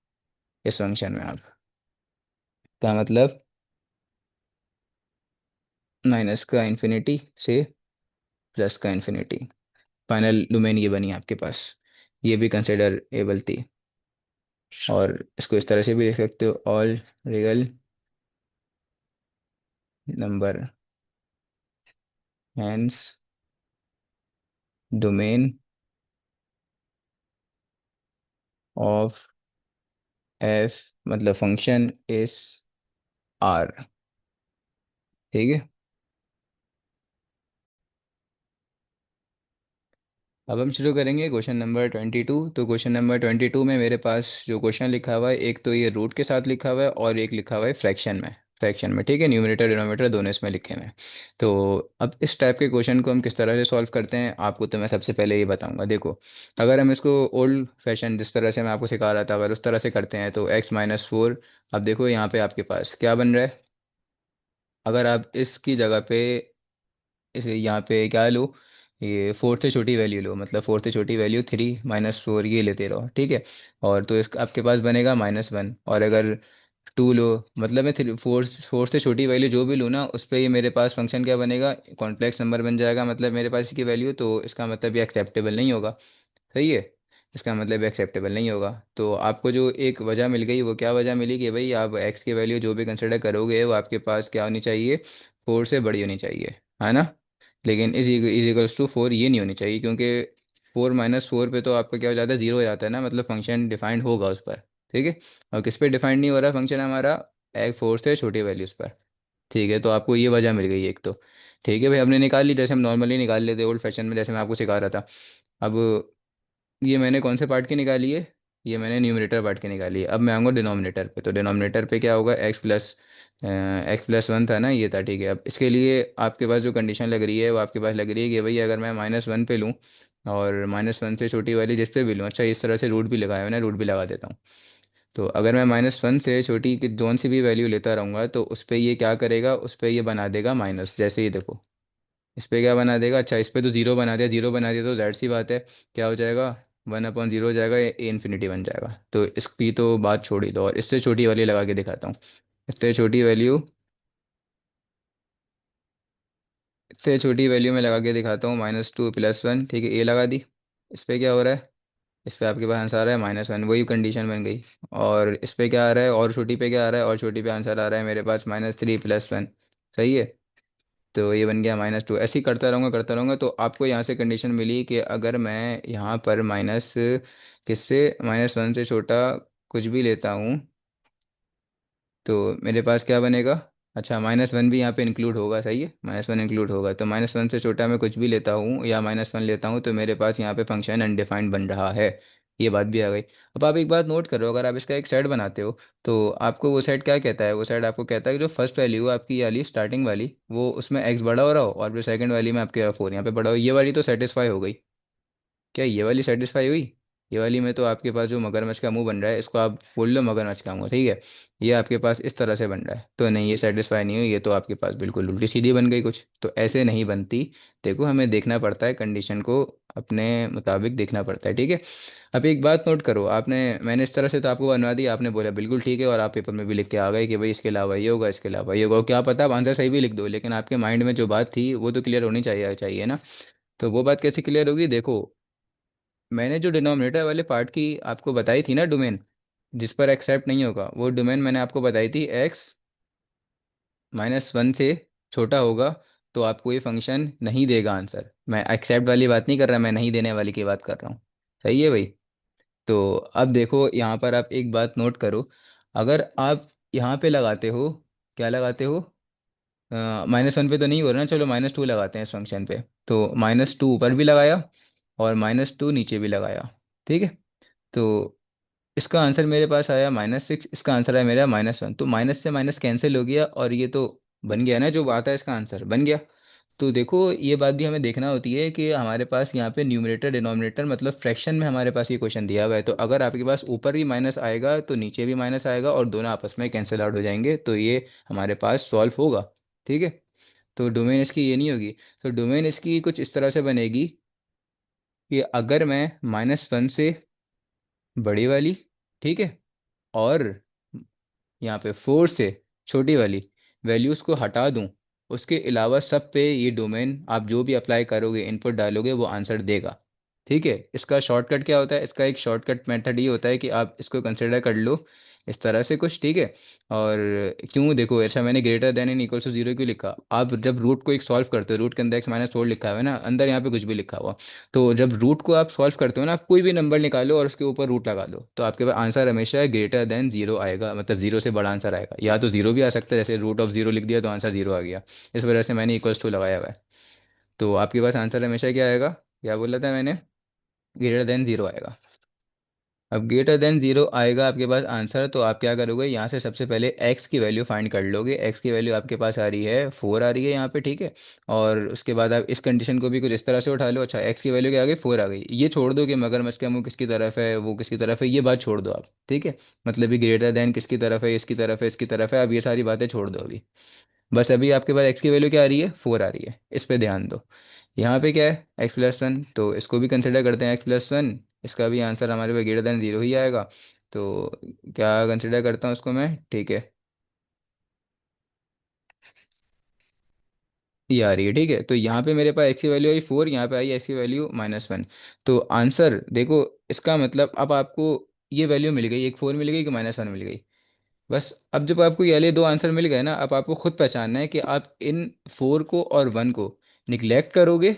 इस फंक्शन में आप। का मतलब माइनस का इन्फिनिटी से प्लस का इन्फिनिटी, फाइनल डोमेन ये बनी आपके पास। ये भी कंसिडरेबल थी। और इसको इस तरह से भी लिख सकते हो, all real number hence domain of F, मतलब फंक्शन इस आर। ठीक है। अब हम शुरू करेंगे क्वेश्चन नंबर 22। तो क्वेश्चन नंबर 22 में मेरे पास जो क्वेश्चन लिखा हुआ है, एक तो ये रूट के साथ लिखा हुआ है और एक लिखा हुआ है फ्रैक्शन में। फ्रैक्शन में, ठीक है, न्यूमरेटर डिनोमिनेटर दोनों इसमें लिखे हुए हैं। तो अब इस टाइप के क्वेश्चन को हम किस तरह से सॉल्व करते हैं आपको तो मैं सबसे पहले ये बताऊंगा। देखो, अगर हम इसको ओल्ड फैशन जिस तरह से मैं आपको सिखा रहा था अगर उस तरह से करते हैं तो x-4। अब देखो यहाँ पे आपके पास क्या बन रहा है? अगर आप इसकी जगह पे इसे यहाँ पे क्या लो, ये फोर्थ से छोटी वैल्यू लो, मतलब फोर्थ से छोटी वैल्यू 3-4 ये लेते रहो। ठीक है। और तो इस आपके पास बनेगा -1। और अगर टू लो, मतलब मैं थ्री फोर फोर से छोटी वैल्यू जो भी लूँ ना उस पर ये मेरे पास फंक्शन क्या बनेगा, कॉम्प्लेक्स नंबर बन जाएगा, मतलब मेरे पास इसकी वैल्यू, तो इसका मतलब ये एक्सेप्टेबल नहीं होगा। सही है, इसका मतलब एक्सेप्टेबल नहीं होगा। तो आपको जो एक वजह मिल गई वो क्या वजह मिली कि भाई आप एक्स की वैल्यू जो भी कंसिडर करोगे वो आपके पास क्या होनी चाहिए, फोर से बड़ी होनी चाहिए, है ना। लेकिन इज इक्वल्स टू फोर ये नहीं होनी चाहिए, क्योंकि फोर माइनस फोर पे तो आपका क्या हो जाता है, जीरो हो जाता है ना, मतलब फंक्शन डिफाइंड होगा उस पर। ठीक है, और किस पे डिफाइंड नहीं हो रहा फंक्शन हमारा, एक फोर से छोटी वैल्यूज़ पर। ठीक है, तो आपको ये वजह मिल गई एक तो। ठीक है भाई, हमने निकाल ली जैसे हम नॉर्मली निकाल लेते ओल्ड फैशन में, जैसे मैं आपको सिखा रहा था। अब ये मैंने कौन से पार्ट की निकाली है, ये मैंने न्यूमरेटर पार्ट की निकाली है। अब मैं आऊँगा डिनोमिनेटर पे, तो डिनोमिनेटर पे क्या होगा, एक्स प्लस वन था ना, ये था। ठीक है, अब इसके लिए आपके पास जो कंडीशन लग रही है वो आपके पास लग रही है कि भाई अगर मैं -1 पे लूँ और -1 से छोटी वाली जिस पे भी लूँ, अच्छा इस तरह से रूट भी लगाया है ना, रूट भी लगा देता हूँ। तो अगर मैं -1 से छोटी की जोन सी भी वैल्यू लेता रहूँगा तो उस पर ये क्या करेगा, उस पर ये बना देगा माइनस, जैसे ही देखो इस पे क्या बना देगा, अच्छा इस पे तो जीरो बना दिया, जीरो बना दिया तो जाहिर सी बात है क्या हो जाएगा, 1/0 हो जाएगा, ए इन्फिनिटी बन जाएगा। तो इसकी तो बात छोड़ ही दो, और इससे छोटी वाली लगा के दिखाता हूँ। इससे छोटी वैल्यू, इससे छोटी वैल्यू में लगा के दिखाता हूँ, -2 + 1, ठीक है, ए लगा दी। इस पे क्या हो रहा है, इस पे आपके पास आंसर आ रहा है -1, वही कंडीशन बन गई। और इस पे क्या आ रहा है, और छोटी पे क्या आ रहा है, और छोटी पे आंसर आ रहा है मेरे पास -3 + 1। सही है, तो ये बन गया -2। ऐसे ही करता रहूँगा तो आपको यहाँ से कंडीशन मिली कि अगर मैं यहाँ पर माइनस किससे, -1 से छोटा कुछ भी लेता हूँ तो मेरे पास क्या बनेगा, अच्छा -1 भी यहाँ पे इंक्लूड होगा, सही है, -1 इंक्लूड होगा, तो -1 से छोटा मैं कुछ भी लेता हूँ या -1 लेता हूँ तो मेरे पास यहाँ पे फंक्शन अनडिफाइंड बन रहा है। ये बात भी आ गई। अब आप एक बात नोट करो, अगर आप इसका एक सेट बनाते हो तो आपको वो सेट क्या कहता है, वो सेट आपको कहता है कि जो फर्स्ट वैल्यू है आपकी, ये वाली स्टार्टिंग वाली, वो उसमें एक्स बड़ा हो रहा हो, और जो सेकंड वाली में आपके फोर यहाँ पे बड़ा हो, ये वाली तो सेटिस्फाई हो गई। क्या ये वाली सेटिस्फाई हुई, ये वाली में तो आपके पास जो मगरमच्छ का मुंह बन रहा है इसको आप बोल लो मगरमच्छ का मुंह, ठीक है, ये आपके पास इस तरह से बन रहा है, तो नहीं ये सेटिस्फाई नहीं हुई, ये तो आपके पास बिल्कुल उल्टी सीधी बन गई कुछ, तो ऐसे नहीं बनती। देखो हमें देखना पड़ता है, कंडीशन को अपने मुताबिक देखना पड़ता है, ठीक है। अब एक बात नोट करो, आपने, मैंने इस तरह से तो आपको बनवा दिया, आपने बोला बिल्कुल ठीक है, और आप पेपर में भी लिख के आ गए कि भाई इसके अलावा ये होगा, इसके अलावा ये होगा, क्या पता आप आंसर सही भी लिख दो, लेकिन आपके माइंड में जो बात थी वो तो क्लियर होनी चाहिए चाहिए ना। तो वो बात कैसे क्लियर होगी, देखो मैंने जो डिनोमिनेटर वाले पार्ट की आपको बताई थी ना डोमेन, जिस पर एक्सेप्ट नहीं होगा, वो डोमेन मैंने आपको बताई थी, एक्स -1 से छोटा होगा तो आपको ये फंक्शन नहीं देगा आंसर। मैं एक्सेप्ट वाली बात नहीं कर रहा, मैं नहीं देने वाली की बात कर रहा हूँ। सही है भाई। तो अब देखो यहाँ पर आप एक बात नोट करो, अगर आप यहाँ पे लगाते हो, क्या लगाते हो, -1 पे तो नहीं हो रहा ना, चलो -2 लगाते हैं इस फंक्शन पे, तो -2 ऊपर भी लगाया और -2 नीचे भी लगाया। ठीक है, तो इसका आंसर मेरे पास आया -6, इसका आंसर आया मेरा -1, तो माइनस से माइनस कैंसिल हो गया और ये तो बन गया ना, जो आता है इसका आंसर बन गया। तो देखो ये बात भी हमें देखना होती है कि हमारे पास यहाँ पे न्यूमरेटर डिनोमिनेटर मतलब फ्रैक्शन में हमारे पास ये क्वेश्चन दिया हुआ है, तो अगर आपके पास ऊपर भी माइनस आएगा तो नीचे भी माइनस आएगा और दोनों आपस में कैंसिल आउट हो जाएंगे, तो ये हमारे पास सॉल्व होगा। ठीक है, तो डोमेन इसकी ये नहीं होगी। तो डोमेन इसकी कुछ इस तरह से बनेगी कि अगर मैं -1 से बड़ी वाली, ठीक है, और यहाँ पे 4 से छोटी वाली वैल्यूज़ को हटा दूँ, उसके अलावा सब पे ये डोमेन आप जो भी अप्लाई करोगे, इनपुट डालोगे, वो आंसर देगा। ठीक है, इसका शॉर्टकट क्या होता है, इसका एक शॉर्टकट मेथड ये होता है कि आप इसको कंसिडर कर लो इस तरह से कुछ, ठीक है। और क्यों देखो, ऐसा मैंने greater than and equal to zero क्यों लिखा, आप जब रूट को एक सॉल्व करते हो, रूट के अंदर x-4 लिखा हुआ है ना, अंदर यहाँ पे कुछ भी लिखा हुआ, तो जब रूट को आप सॉल्व करते हो ना, आप कोई भी नंबर निकालो और उसके ऊपर रूट लगा दो, तो आपके पास आंसर हमेशा ग्रेटर देन जीरो आएगा, मतलब जीरो से बड़ा आंसर आएगा, या तो जीरो भी आ सकता है, जैसे √0 लिख दिया तो आंसर जीरो आ गया। इस वजह से मैंने इक्वल्स टू लगाया हुआ है। तो आपके पास आंसर हमेशा क्या आएगा, क्या बोला था मैंने, ग्रेटर देन जीरो आएगा। अब ग्रेटर देन जीरो आएगा आपके पास आंसर, तो आप क्या करोगे, यहाँ से सबसे पहले एक्स की वैल्यू फाइंड कर लोगे, एक्स की वैल्यू आपके पास आ रही है 4 आ रही है यहाँ पे, ठीक है। और उसके बाद आप इस कंडीशन को भी कुछ इस तरह से उठा लो, अच्छा एक्स की वैल्यू क्या आ गई, 4 आ गई, ये छोड़ दो कि मगरमच्छ का मुंह किसकी तरफ है, वो किसकी तरफ है, ये बात छोड़ दो आप, ठीक है। मतलब ये ग्रेटर देन किसकी तरफ है, इसकी तरफ है, इसकी तरफ है, अब ये सारी बातें छोड़ दो अभी। बस अभी आपके पास एक्स की वैल्यू क्या आ रही है, 4 आ रही है, इस पे ध्यान दो। यहाँ पे क्या है, x+1, तो इसको भी कंसिडर करते हैं x+1, इसका भी आंसर हमारे पास ग्रेटर देन जीरो ही आएगा। तो क्या कंसिडर करता हूँ उसको मैं, ठीक है। ये आ रही है, ठीक है। तो यहाँ पे मेरे पास एक्स की वैल्यू आई 4, यहाँ पे आई एक्स की वैल्यू -1। तो आंसर देखो, इसका मतलब अब आपको ये वैल्यू मिल गई, एक 4 मिल गई कि -1 मिल गई। बस अब जब आपको ये वाले दो आंसर मिल गए ना, अब आपको खुद पहचानना है कि आप इन 4 को और 1 को निग्लेक्ट करोगे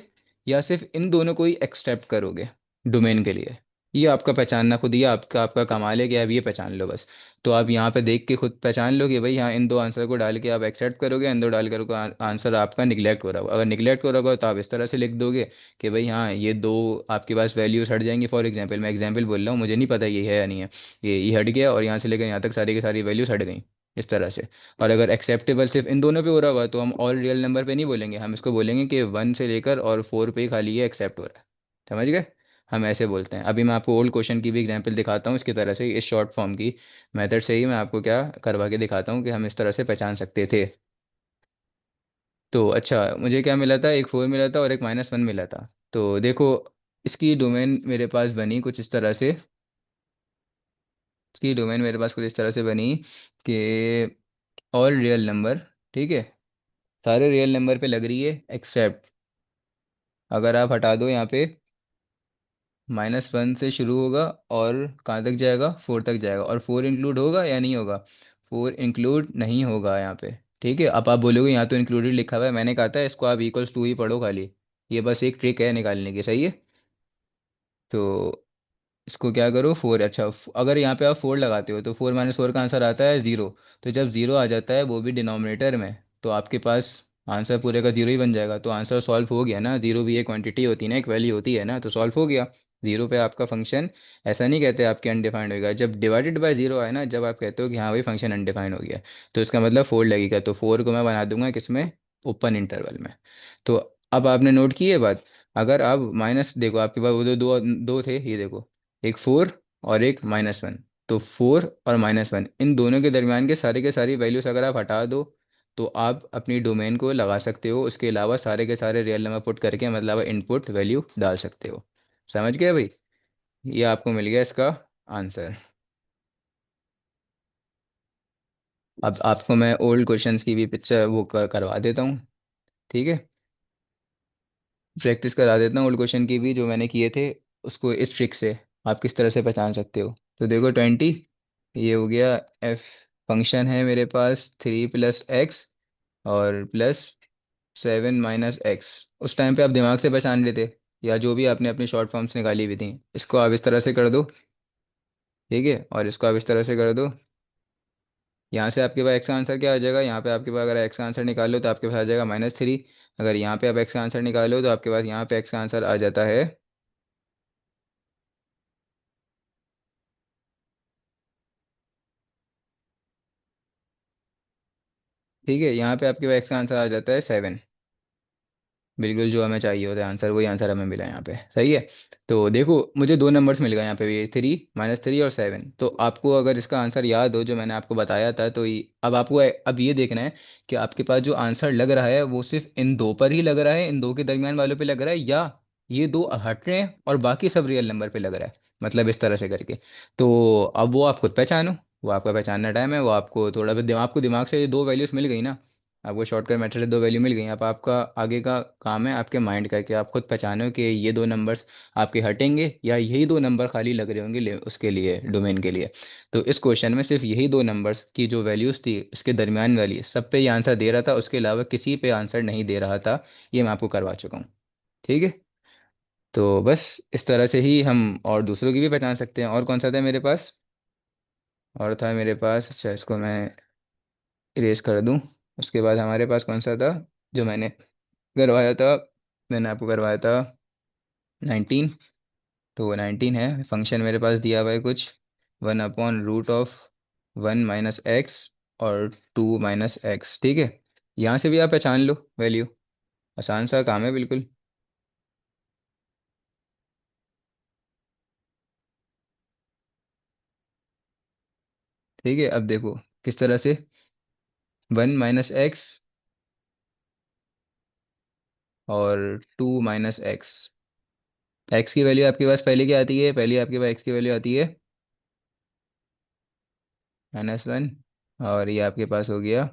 या सिर्फ इन दोनों को ही एक्सेप्ट करोगे डोमेन के लिए। ये आपका पहचानना खुद ही आपका आपका कमाल है कि आप ये पहचान लो बस। तो आप यहाँ पे देख के खुद पहचान लो कि भाई हाँ, इन दो आंसर को डाल के आप एक्सेप्ट करोगे, इन दो डाल कर आंसर आपका निगलेक्ट हो रहा होगा। अगर निगलेक्ट हो रहा होगा तो आप इस तरह से लिख दोगे कि भाई हाँ, ये दो आपके पास वैल्यूज हट जाएंगी। फॉर एग्जाम्पल, मैं एग्जाम्पल बोल रहा हूँ, मुझे नहीं पता ये है या नहीं है। ये हट गया और यहाँ से लेकर यहाँ तक सारी की सारी वैल्यूज हट गई, इस तरह से। और अगर एक्सेप्टेबल सिर्फ इन दोनों पे हो रहा होगा तो हम ऑल रियल नंबर पे नहीं बोलेंगे, हम इसको बोलेंगे कि 1 से लेकर और 4 पे ही खाली ये एक्सेप्ट हो रहा है। समझ गए? हम ऐसे बोलते हैं। अभी मैं आपको ओल्ड क्वेश्चन की भी एग्जांपल दिखाता हूँ इसकी तरह से, इस शॉर्ट फॉर्म की मेथड से ही मैं आपको क्या करवा के दिखाता हूँ कि हम इस तरह से पहचान सकते थे। तो अच्छा, मुझे क्या मिला था, एक 4 मिला था और एक -1 मिला था। तो देखो, इसकी डोमेन मेरे पास बनी कुछ इस तरह से। इसकी डोमेन मेरे पास कुछ इस तरह से बनी कि ऑल रियल नंबर, ठीक है, सारे रियल नंबर पे लग रही है एक्सेप्ट, अगर आप हटा दो यहाँ पे, -1 से शुरू होगा और कहाँ तक जाएगा, 4 तक जाएगा। और 4 इंक्लूड होगा या नहीं होगा? 4 इंक्लूड नहीं होगा यहाँ पे। ठीक है, अब आप बोलोगे यहाँ तो इंक्लूडेड लिखा हुआ है, मैंने कहा था इसको आप इक्वल्स टू ही पढ़ो खाली। ये बस एक ट्रिक है निकालने की, सही है। तो इसको क्या करो, 4, अच्छा अगर यहाँ पे आप 4 लगाते हो तो 4 - 4 का आंसर आता है 0। तो जब 0 आ जाता है वो भी डिनोमिनेटर में, तो आपके पास आंसर पूरे का 0 ही बन जाएगा। तो आंसर सॉल्व हो गया ना, 0 भी एक क्वांटिटी होती है ना, एक वैल्यू होती है ना, तो सॉल्व हो गया। 0 पे आपका फंक्शन, ऐसा नहीं कहते आपके अनडिफाइंड होगा, जब डिवाइडेड बाय 0 आए ना, जब आप कहते हो कि हाँ भाई फंक्शन अनडिफाइंड हो गया, तो इसका मतलब 4 लगेगा। तो 4 को मैं बना दूंगा किसमें, ओपन इंटरवल में। तो अब आपने नोट की ये बात। अगर आप माइनस देखो, आपके पास वो दो दो दो थे, ये देखो, एक 4 और एक -1। तो 4 और -1 इन दोनों के दरमियान के सारी वैल्यूज अगर आप हटा दो तो आप अपनी डोमेन को लगा सकते हो। उसके अलावा सारे के सारे रियल नंबर पुट करके मतलब इनपुट वैल्यू डाल सकते हो। समझ गए भाई? ये आपको मिल गया इसका आंसर। अब आपको मैं ओल्ड क्वेश्चंस की भी पिक्चर वो करवा देता हूँ, ठीक है। प्रैक्टिस करा देता हूँ ओल्ड क्वेश्चन की भी जो मैंने किए थे, उसको इस ट्रिक से आप किस तरह से पहचान सकते हो। तो देखो 20, ये हो गया एफ, फंक्शन है मेरे पास 3 + x और +7 - x। उस टाइम पे आप दिमाग से पहचान लेते, या जो भी आपने अपनी शॉर्ट फॉर्म्स निकाली हुई थी, इसको आप इस तरह से कर दो, ठीक है। और इसको आप इस तरह से कर दो, यहाँ से आपके पास एक्स का आंसर क्या आ जाएगा, यहाँ पे आपके पास अगर एक्स का आंसर निकालो तो आपके पास आ जाएगा -3। अगर यहाँ पे आप एक्स का आंसर निकालो तो आपके पास यहाँ पे एक्स का आंसर आ जाता है, ठीक है, यहाँ पे आपके पास एक्स का आंसर आ जाता है 7। बिल्कुल जो हमें चाहिए होता है आंसर, वही आंसर हमें मिला यहाँ पे, सही है। तो देखो मुझे दो नंबर्स मिल गए यहाँ पे, ये 3, -3 और 7। तो आपको अगर इसका आंसर याद हो जो मैंने आपको बताया था, तो अब आपको अब ये देखना है कि आपके पास जो आंसर लग रहा है वो सिर्फ इन दो पर ही लग रहा है, इन दो के दरमियान वालों पे लग रहा है, या ये दो हट रहे हैं और बाकी सब रियल नंबर पे लग रहा है, मतलब इस तरह से करके। तो अब वो आप खुद पहचानो, वो आपका पहचानना टाइम है। वो आपको थोड़ा बहुत दिमाग से ये दो वैल्यूज मिल गई ना, आपको शॉर्टकट मेथड से दो वैल्यू मिल गई। अब आपका आगे का काम है आपके माइंड का, कि आप खुद पहचानो कि ये दो नंबर्स आपके हटेंगे या यही दो नंबर खाली लग रहे होंगे उसके लिए, डोमेन के लिए। तो इस क्वेश्चन में सिर्फ यही दो नंबर्स की जो वैल्यूज़ थी उसके दरमियान वाली सब पे ये आंसर दे रहा था, उसके अलावा किसी पे आंसर नहीं दे रहा था। ये मैं आपको करवा चुका हूँ, ठीक है। तो बस इस तरह से ही हम और दूसरों की भी पहचान सकते हैं। और कौन सा था मेरे पास, और था मेरे पास, अच्छा इसको मैं इरेज कर दूँ। उसके बाद हमारे पास कौन सा था जो मैंने करवाया था, मैंने आपको करवाया था 19। तो 19 है, फंक्शन मेरे पास दिया हुआ है कुछ, 1/√ऑफ 1 - x और 2 - x, ठीक है। यहाँ से भी आप पहचान लो वैल्यू, आसान सा काम है बिल्कुल। ठीक है, अब देखो किस तरह से, 1 - x और 2 - x। एक्स की वैल्यू आपके पास पहले क्या आती है, पहले आपके पास एक्स की वैल्यू आती है -1, और ये आपके पास हो गया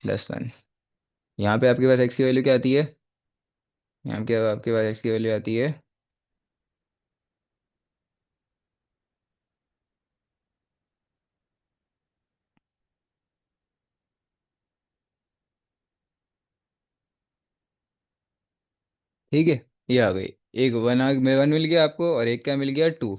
+1। यहाँ पे आपके पास एक्स की वैल्यू क्या आती है? यहाँ पे आपके पास एक्स की वैल्यू आती है। ठीक है, ये आ गई। एक वन में वन मिल गया आपको, और एक क्या मिल गया, 2।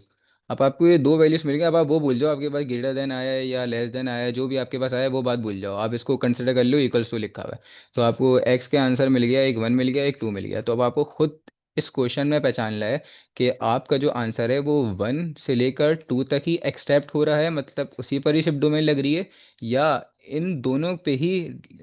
अब आपको ये दो वैल्यूज मिल गया। अब आप वो भूल जाओ आपके पास ग्रेटर देन आया है या लेस देन आया है, जो भी आपके पास आया है वो बात भूल जाओ। आप इसको कंसिडर कर लो इक्वल्स टू लिखा हुआ है। तो आपको एक्स का आंसर मिल गया, एक 1 मिल गया, एक 2 मिल गया। तो अब आपको खुद इस क्वेश्चन में पहचानना है कि आपका जो आंसर है वो 1 से लेकर 2 तक ही एक्सेप्ट हो रहा है, मतलब उसी पर ही शिफ्ट डोमेन लग रही है, या इन दोनों पे ही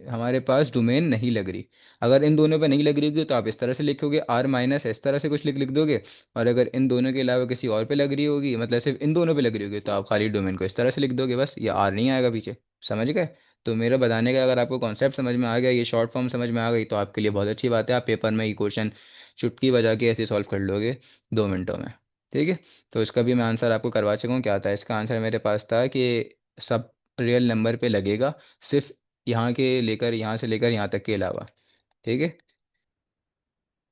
हमारे पास डोमेन नहीं लग रही। अगर इन दोनों पे नहीं लग रही होगी तो आप इस तरह से लिखोगे आर माइनस इस तरह से कुछ लिख लिख दोगे। और अगर इन दोनों के अलावा किसी और पे लग रही होगी, मतलब सिर्फ इन दोनों पे लग रही होगी, तो आप खाली डोमेन को इस तरह से लिख दोगे, बस ये आर नहीं आएगा पीछे। समझ गए? तो मेरा बताने का, अगर आपको कॉन्सेप्ट समझ में आ गया, ये शॉर्ट फॉर्म समझ में आ गई, तो आपके लिए बहुत अच्छी बात है। आप पेपर में ये क्वेश्चन चुटकी बजा के ऐसे सॉल्व कर लोगे 2 मिनटों में। ठीक है। तो इसका भी मैं आंसर आपको करवा चुका हूँ। क्या था इसका आंसर? मेरे पास था कि सब रियल नंबर पे लगेगा, सिर्फ यहाँ से लेकर यहाँ तक के अलावा। ठीक है,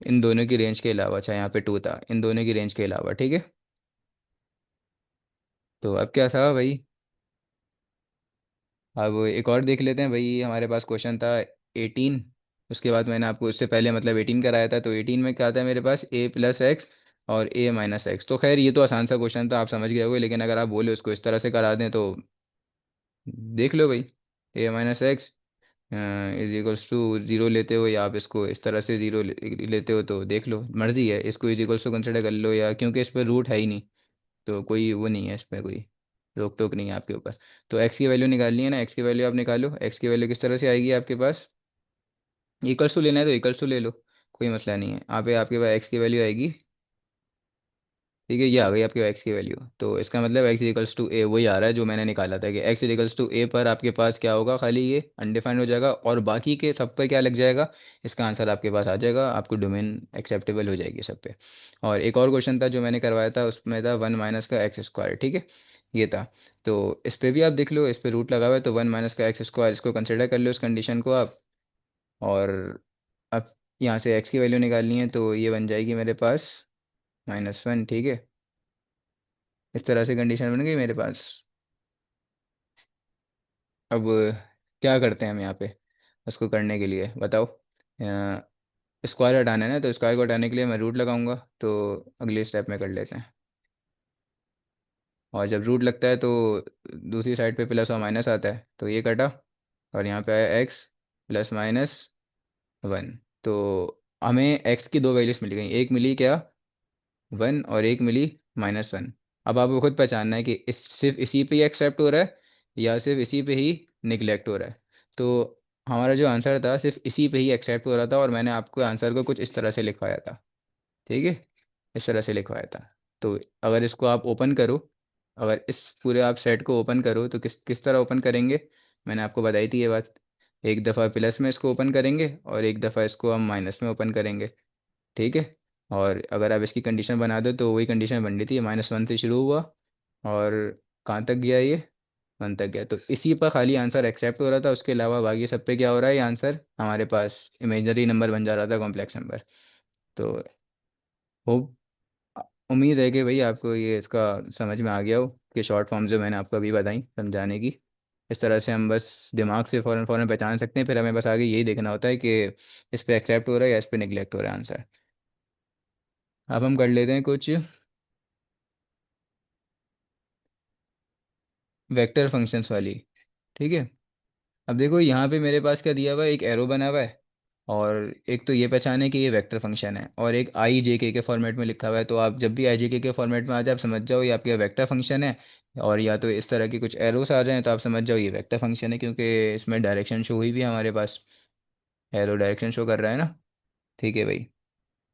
इन दोनों की रेंज के अलावा। अच्छा, यहाँ पे 2 था, इन दोनों की रेंज के अलावा। ठीक है। तो अब क्या था भाई? अब एक और देख लेते हैं भाई। हमारे पास क्वेश्चन था 18। उसके बाद मैंने आपको उससे पहले मतलब 18 कराया था। तो 18 में क्या था मेरे पास? a+x और a-x। तो खैर ये तो आसान सा क्वेश्चन था, आप समझ गए होगे। लेकिन अगर आप बोले उसको इस तरह से करा दें तो देख लो भाई। a-x =0 लेते हो, या आप इसको इस तरह से 0 लेते हो, तो देख लो, मर्जी है। इसको इज टू कंसिडर कर लो, या क्योंकि इस पर रूट है ही नहीं, तो कोई वो नहीं है इस पर, कोई रोक टोक नहीं है आपके ऊपर। तो एक्स की वैल्यू निकालनी है ना, एक्स की वैल्यू आप निकालो। एक्स की वैल्यू किस तरह से आएगी आपके पास? इक्वल्स टू लेना है तो इक्वल्स टू ले लो, कोई मसला नहीं है। आप आपके पास एक्स की वैल्यू आएगी। ठीक है, ये आ गई आपके एक्स की वैल्यू। तो इसका मतलब x = a वही आ रहा है जो मैंने निकाला था, कि x = a पर आपके पास क्या होगा, खाली ये अनडिफाइंड हो जाएगा, और बाकी के सब पर क्या लग जाएगा, इसका आंसर आपके पास आ जाएगा। आपको डोमेन एक्सेप्टेबल हो जाएगी सब पे। और एक और क्वेश्चन था जो मैंने करवाया था, उसमें था 1 - का x²। ठीक है, ये था। तो इस पे भी आप देख लो, इस पे रूट लगा हुआ है, तो 1 - का x², इसको कंसिडर कर लो इस कंडीशन को आप। और अब यहाँ से x की वैल्यू निकालनी है, तो ये बन जाएगी मेरे पास -1। ठीक है, इस तरह से कंडीशन बन गई मेरे पास। अब क्या करते हैं हम यहाँ पे? उसको करने के लिए बताओ। स्क्वायर हटाना है ना, तो स्क्वायर को हटाने के लिए मैं रूट लगाऊंगा। तो अगले स्टेप में कर लेते हैं। और जब रूट लगता है तो दूसरी साइड पे प्लस और माइनस आता है, तो ये कटा, और यहाँ पे आया x +-1। तो हमें x की दो वैल्यूज मिल गई, एक मिली क्या, 1, और एक मिली -1। अब आपको खुद पहचानना है कि सिर्फ इसी पे ही एक्सेप्ट हो रहा है, या सिर्फ इसी पे ही निगलेक्ट हो रहा है। तो हमारा जो आंसर था सिर्फ इसी पे ही एक्सेप्ट हो रहा था, और मैंने आपको आंसर को कुछ इस तरह से लिखवाया था। ठीक है, इस तरह से लिखवाया था। तो अगर इसको आप ओपन करो, अगर इस पूरे आप सेट को ओपन करो, तो किस किस तरह ओपन करेंगे, मैंने आपको बताई थी ये बात। एक दफ़ा प्लस में इसको ओपन करेंगे, और एक दफ़ा इसको हम माइनस में ओपन करेंगे। ठीक है। और अगर आप इसकी कंडीशन बना दो, तो वही कंडीशन बन रही थी, -1 से शुरू हुआ, और कहाँ तक गया ये, 1 तक गया। तो इसी पर खाली आंसर एक्सेप्ट हो रहा था, उसके अलावा बाकी सब पे क्या हो रहा है, ये आंसर हमारे पास इमेजनरी नंबर बन जा रहा था, कॉम्प्लेक्स नंबर। तो होप, उम्मीद है कि भाई आपको ये इसका समझ में आ गया हो, कि शॉर्ट फॉर्म जो मैंने आपको अभी बताई समझाने की। इस तरह से हम बस दिमाग से फ़ौरन फ़ौरन पहचान सकते हैं, फिर हमें बस आगे यही देखना होता है कि इस पे एक्सेप्ट हो रहा है या इस पे निगलेक्ट हो रहा है आंसर। अब हम कर लेते हैं कुछ वेक्टर फंक्शंस वाली। ठीक है। अब देखो यहाँ पे मेरे पास क्या दिया हुआ है, एक एरो बना हुआ है, और एक तो ये पहचान है कि ये वेक्टर फंक्शन है, और एक आई जे के फॉर्मेट में लिखा हुआ है। तो आप जब भी आई जे के फॉर्मेट में आ जाए, आप समझ जाओ ये आपका वेक्टर फंक्शन है। और या तो इस तरह के कुछ एरोस आ रहे हैं, तो आप समझ जाओ ये वेक्टर फंक्शन है, क्योंकि इसमें डायरेक्शन शो हुई भी है हमारे पास, एरो डायरेक्शन शो कर रहा है ना। ठीक है भाई।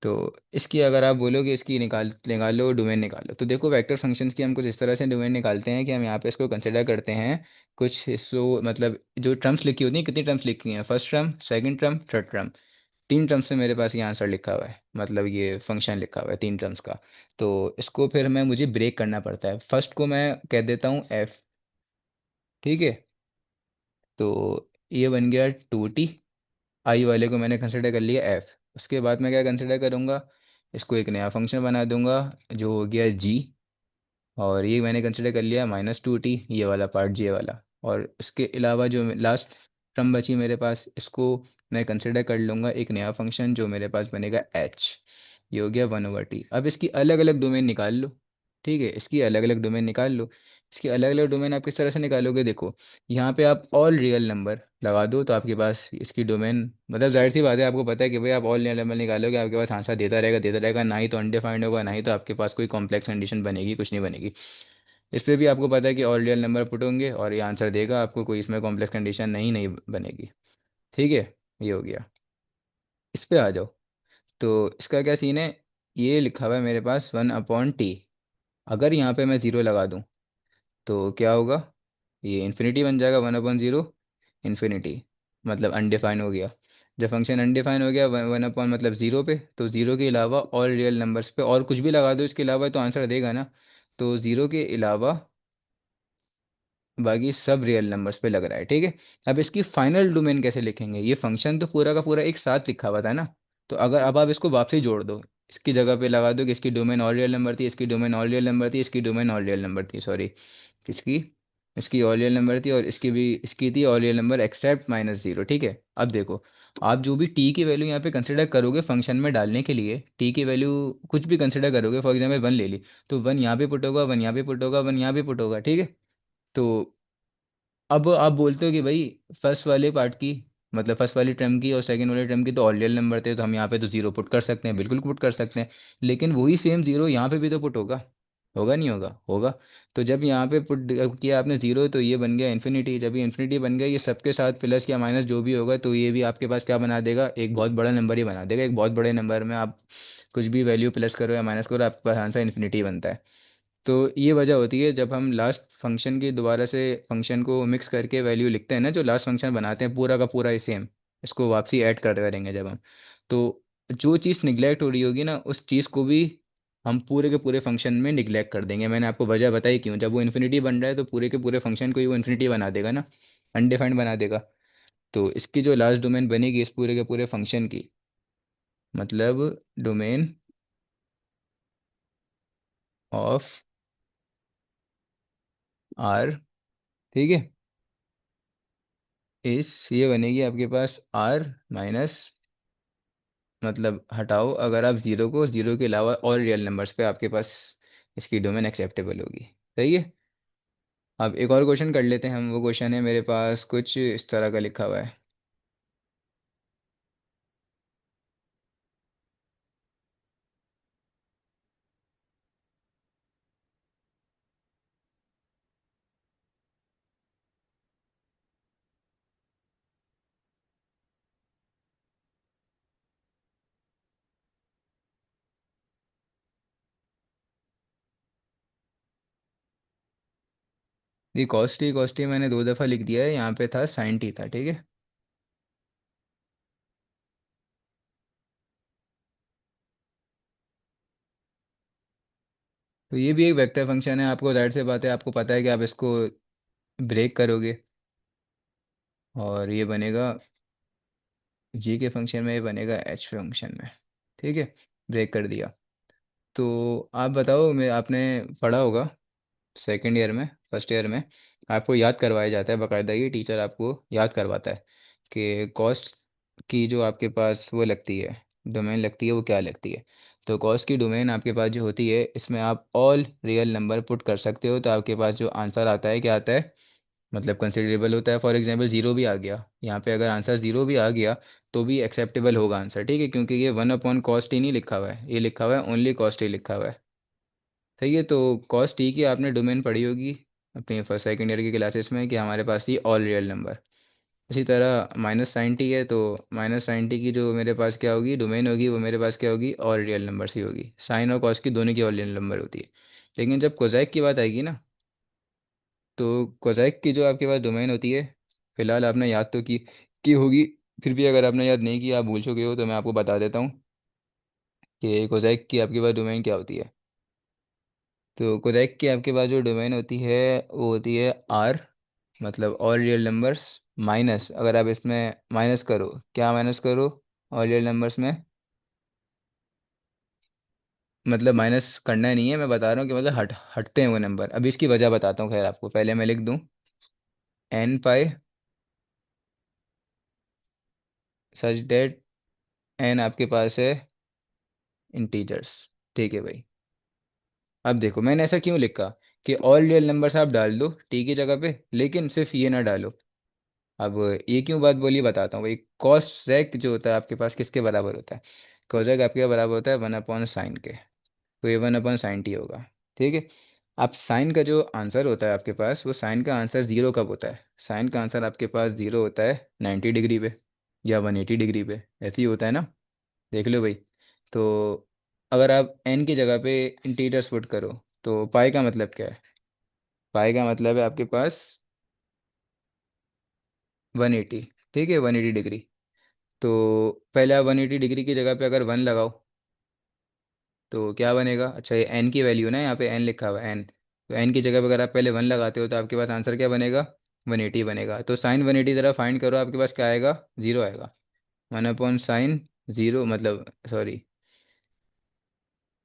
तो इसकी अगर आप बोलोगे इसकी निकालो डोमेन निकालो, तो देखो वेक्टर फंक्शंस की हम कुछ इस तरह से डोमेन निकालते हैं कि हम यहाँ पे इसको कंसिडर करते हैं कुछ हिस्सों, मतलब जो टर्म्स लिखी होती हैं, कितनी टर्म्स लिखी हैं, first term, second term, third term. 3 terms से मेरे पास ये आंसर लिखा हुआ है, मतलब ये फंक्शन लिखा हुआ है 3 टर्म्स का। तो इसको फिर मुझे ब्रेक करना पड़ता है। फर्स्ट को मैं कह देता हूँ एफ। ठीक है। तो ये बन गया 2t। आई वाले को मैंने कंसिडर कर लिया एफ। उसके बाद मैं क्या कंसिडर करूँगा, इसको एक नया फंक्शन बना दूंगा जो हो गया जी। और ये मैंने कंसिडर कर लिया -2t, ये वाला पार्ट जे वाला। और इसके अलावा जो लास्ट टर्म बची मेरे पास, इसको मैं कंसिडर कर लूँगा एक नया फंक्शन जो मेरे पास बनेगा एच। ये हो गया 1/t। अब इसकी अलग अलग डोमेन निकाल लो। ठीक है, इसकी अलग अलग डोमेन निकाल लो। इसकी अलग अलग डोमेन आप किस तरह से निकालोगे, देखो यहाँ पे आप ऑल रियल नंबर लगा दो तो आपके पास इसकी डोमेन, मतलब जाहिर सी बात है, आपको पता है कि भाई आप ऑल रियल नंबर निकालोगे आपके पास आंसर देता रहेगा, ना ही तो अनडिफाइंड होगा, ना ही तो आपके पास कोई कॉम्प्लेक्स कंडीशन बनेगी, कुछ नहीं बनेगी। इस पे भी आपको पता है कि ऑल रियल नंबर पुट होंगे और ये आंसर देगा आपको, कोई इसमें कॉम्प्लेक्स कंडीशन नहीं नहीं बनेगी। ठीक है, ये हो गया। इस पे आ जाओ। तो इसका क्या सीन है, ये लिखा हुआ है मेरे पास 1/t। अगर यहाँ पे मैं ज़ीरो लगा दूँ तो क्या होगा, ये इन्फिनिटी बन जाएगा, 1/0 इन्फिनिटी, मतलब अनडिफाइन हो गया। जब फंक्शन अनडिफाइन हो गया, 1/, मतलब ज़ीरो पे, तो ज़ीरो के अलावा ऑल रियल नंबर्स पे और कुछ भी लगा दो इसके अलावा तो आंसर देगा ना। तो ज़ीरो के अलावा बाकी सब रियल नंबर्स पे लग रहा है। ठीक है। अब इसकी फाइनल डोमेन कैसे लिखेंगे, ये फंक्शन तो पूरा का पूरा एक साथ लिखा हुआ था ना। तो अगर अब आप इसको वापसी जोड़ दो, इसकी जगह पे लगा दो कि इसकी डोमेन ऑल रियल नंबर थी, इसकी डोमेन ऑल रियल नंबर थी, इसकी डोमेन ऑल रियल नंबर थी, सॉरी, किसकी, इसकी ऑल रियल नंबर थी और इसकी भी, इसकी थी ऑल रियल नंबर एक्सेप्ट -0। ठीक है। अब देखो, आप जो भी टी की वैल्यू यहाँ पे कंसिडर करोगे फंक्शन में डालने के लिए, टी की वैल्यू कुछ भी कंसिडर करोगे, फॉर एग्जाम्पल 1 ले ली, तो 1 यहाँ पे पुट होगा, 1 यहाँ पे पुट होगा, 1 यहाँ पे पुट होगा। ठीक है। तो अब आप बोलते हो कि भाई फर्स्ट वाले पार्ट की, मतलब फर्स्ट वाली टर्म की और सेकंड वाले टर्म की तो ऑल रियल नंबर थे, तो हम यहाँ पे तो जीरो पुट कर सकते हैं, बिल्कुल पुट कर सकते हैं। लेकिन वही सेम जीरो यहाँ पे भी तो पुट होगा, होगा नहीं होगा, होगा। तो जब यहाँ पे पुट किया आपने जीरो तो ये बन गया इन्फिनिटी। जब ये इन्फिनिटी बन गया, ये सबके साथ प्लस या माइनस जो भी होगा, तो ये भी आपके पास क्या बना देगा, एक बहुत बड़ा नंबर ही बना देगा। एक बहुत बड़े नंबर में आप कुछ भी वैल्यू प्लस करो या माइनस करो, आपके पास आंसर इन्फिनिटी बनता है। तो ये वजह होती है जब हम लास्ट फंक्शन की दोबारा से फंक्शन को मिक्स करके वैल्यू लिखते हैं ना, जो लास्ट फंक्शन बनाते हैं पूरा का पूरा ही सेम, इसको वापसी ऐड कर करेंगे जब हम, तो जो चीज़ निगलेक्ट हो रही होगी ना, उस चीज़ को भी हम पूरे के पूरे फंक्शन में निगलेक्ट कर देंगे। मैंने आपको वजह बताई क्यों, जब वो इन्फिनिटी बन रहा है तो पूरे के पूरे फंक्शन को ही वो इन्फिनिटी बना देगा ना, अनडिफाइंड बना देगा। तो इसकी जो लास्ट डोमेन बनेगी इस पूरे के पूरे फंक्शन की, मतलब डोमेन ऑफ आर, ठीक है, ये बनेगी आपके पास आर माइनस, मतलब हटाओ अगर आप ज़ीरो को, ज़ीरो के अलावा और रियल नंबर्स पे आपके पास इसकी डोमेन एक्सेप्टेबल होगी। सही है। अब एक और क्वेश्चन कर लेते हैं हम। वो क्वेश्चन है मेरे पास कुछ इस तरह का लिखा हुआ है। ये कॉस्टी कॉस्टी मैंने 2 दफ़ा लिख दिया है, यहाँ पे था साइन टी था। ठीक है। तो ये भी एक वेक्टर फंक्शन है, आपको जाहिर सी बात है आपको पता है कि आप इसको ब्रेक करोगे और ये बनेगा जी के फंक्शन में, ये बनेगा एच फंक्शन में। ठीक है। ब्रेक कर दिया। तो आप बताओ, मैं आपने पढ़ा होगा सेकेंड ईयर में, फर्स्ट ईयर में आपको याद करवाया जाता है बाकायदा, ये टीचर आपको याद करवाता है कि कॉस्ट की जो आपके पास वो लगती है, डोमेन लगती है, वो क्या लगती है। तो कॉस्ट की डोमेन आपके पास जो होती है, इसमें आप ऑल रियल नंबर पुट कर सकते हो, तो आपके पास जो आंसर आता है क्या आता है, मतलब कंसिडरेबल होता है। फॉर एग्जांपल ज़ीरो भी आ गया यहाँ पे, अगर आंसर ज़ीरो भी आ गया तो भी एक्सेप्टेबल होगा आंसर। ठीक है, क्योंकि ये 1/कॉस्ट ही नहीं लिखा हुआ है, ये लिखा हुआ है ओनली कॉस्ट ही लिखा हुआ है। सही है। तो कॉस्ट ठीक है, आपने डोमेन पढ़ी होगी अपनी फर्स्ट सेकेंड ईयर की क्लासेस में कि हमारे पास ही ऑल रियल नंबर। इसी तरह -90 है, तो -90 की जो मेरे पास क्या होगी डोमेन होगी, वो मेरे पास क्या होगी, ऑल रियल नंबर ही होगी। साइन और कॉस की दोनों की ऑल रियल नंबर होती है। लेकिन जब कोजैक की बात आएगी ना, तो कोजैक की जो आपके पास डोमेन होती है, फिलहाल आपने याद तो की होगी, फिर भी अगर आपने याद नहीं किया, आप भूल चुके हो, तो मैं आपको बता देता हूँ कि कोजैक की आपके पास डोमेन क्या होती है। तो कोजैक की आपके पास जो डोमेन होती है वो होती है आर मतलब ऑल रियल नंबर्स माइनस, अगर आप इसमें माइनस करो, क्या माइनस करो ऑल रियल नंबर्स में, मतलब माइनस करना ही नहीं है, मैं बता रहा हूँ कि मतलब हटते हैं वो नंबर। अभी इसकी वजह बताता हूँ, खैर आपको पहले मैं लिख दूँ। एन पाई सच डेट एन आपके पास है इंटीजर्स। ठीक है भाई। अब देखो मैंने ऐसा क्यों लिखा कि ऑल रियल नंबर्स आप डाल दो टी की जगह पे, लेकिन सिर्फ ये ना डालो। अब ये क्यों बात बोली बताता हूँ भाई। कॉस सेक जो होता है आपके पास किसके बराबर होता है? कोसेक आपके बराबर होता है 1/साइन के। तो ये 1/sin t होगा। ठीक है। अब साइन का जो आंसर होता है आपके पास, वो साइन का आंसर जीरो कब होता है? साइन का आंसर आपके पास जीरो होता है 90 डिग्री पे या 180 डिग्री पे, ऐसे ही होता है ना। देख लो भाई। तो अगर आप एन की जगह पे इंटीजर्स पुट करो, तो पाई का मतलब क्या है? पाई का मतलब है आपके पास 180। ठीक है, 180 डिग्री। तो पहले आप 180 डिग्री की जगह पे अगर वन लगाओ, तो क्या बनेगा? अच्छा, ये एन की वैल्यू ना, यहाँ पे एन लिखा हुआ है एन, तो एन की जगह पे अगर आप पहले वन लगाते हो तो आपके पास आंसर क्या बनेगा? 180 बनेगा। तो साइन 180 ज़रा फाइंड करो, आपके पास क्या आएगा? जीरो आएगा। 1/साइन जीरो मतलब, सॉरी,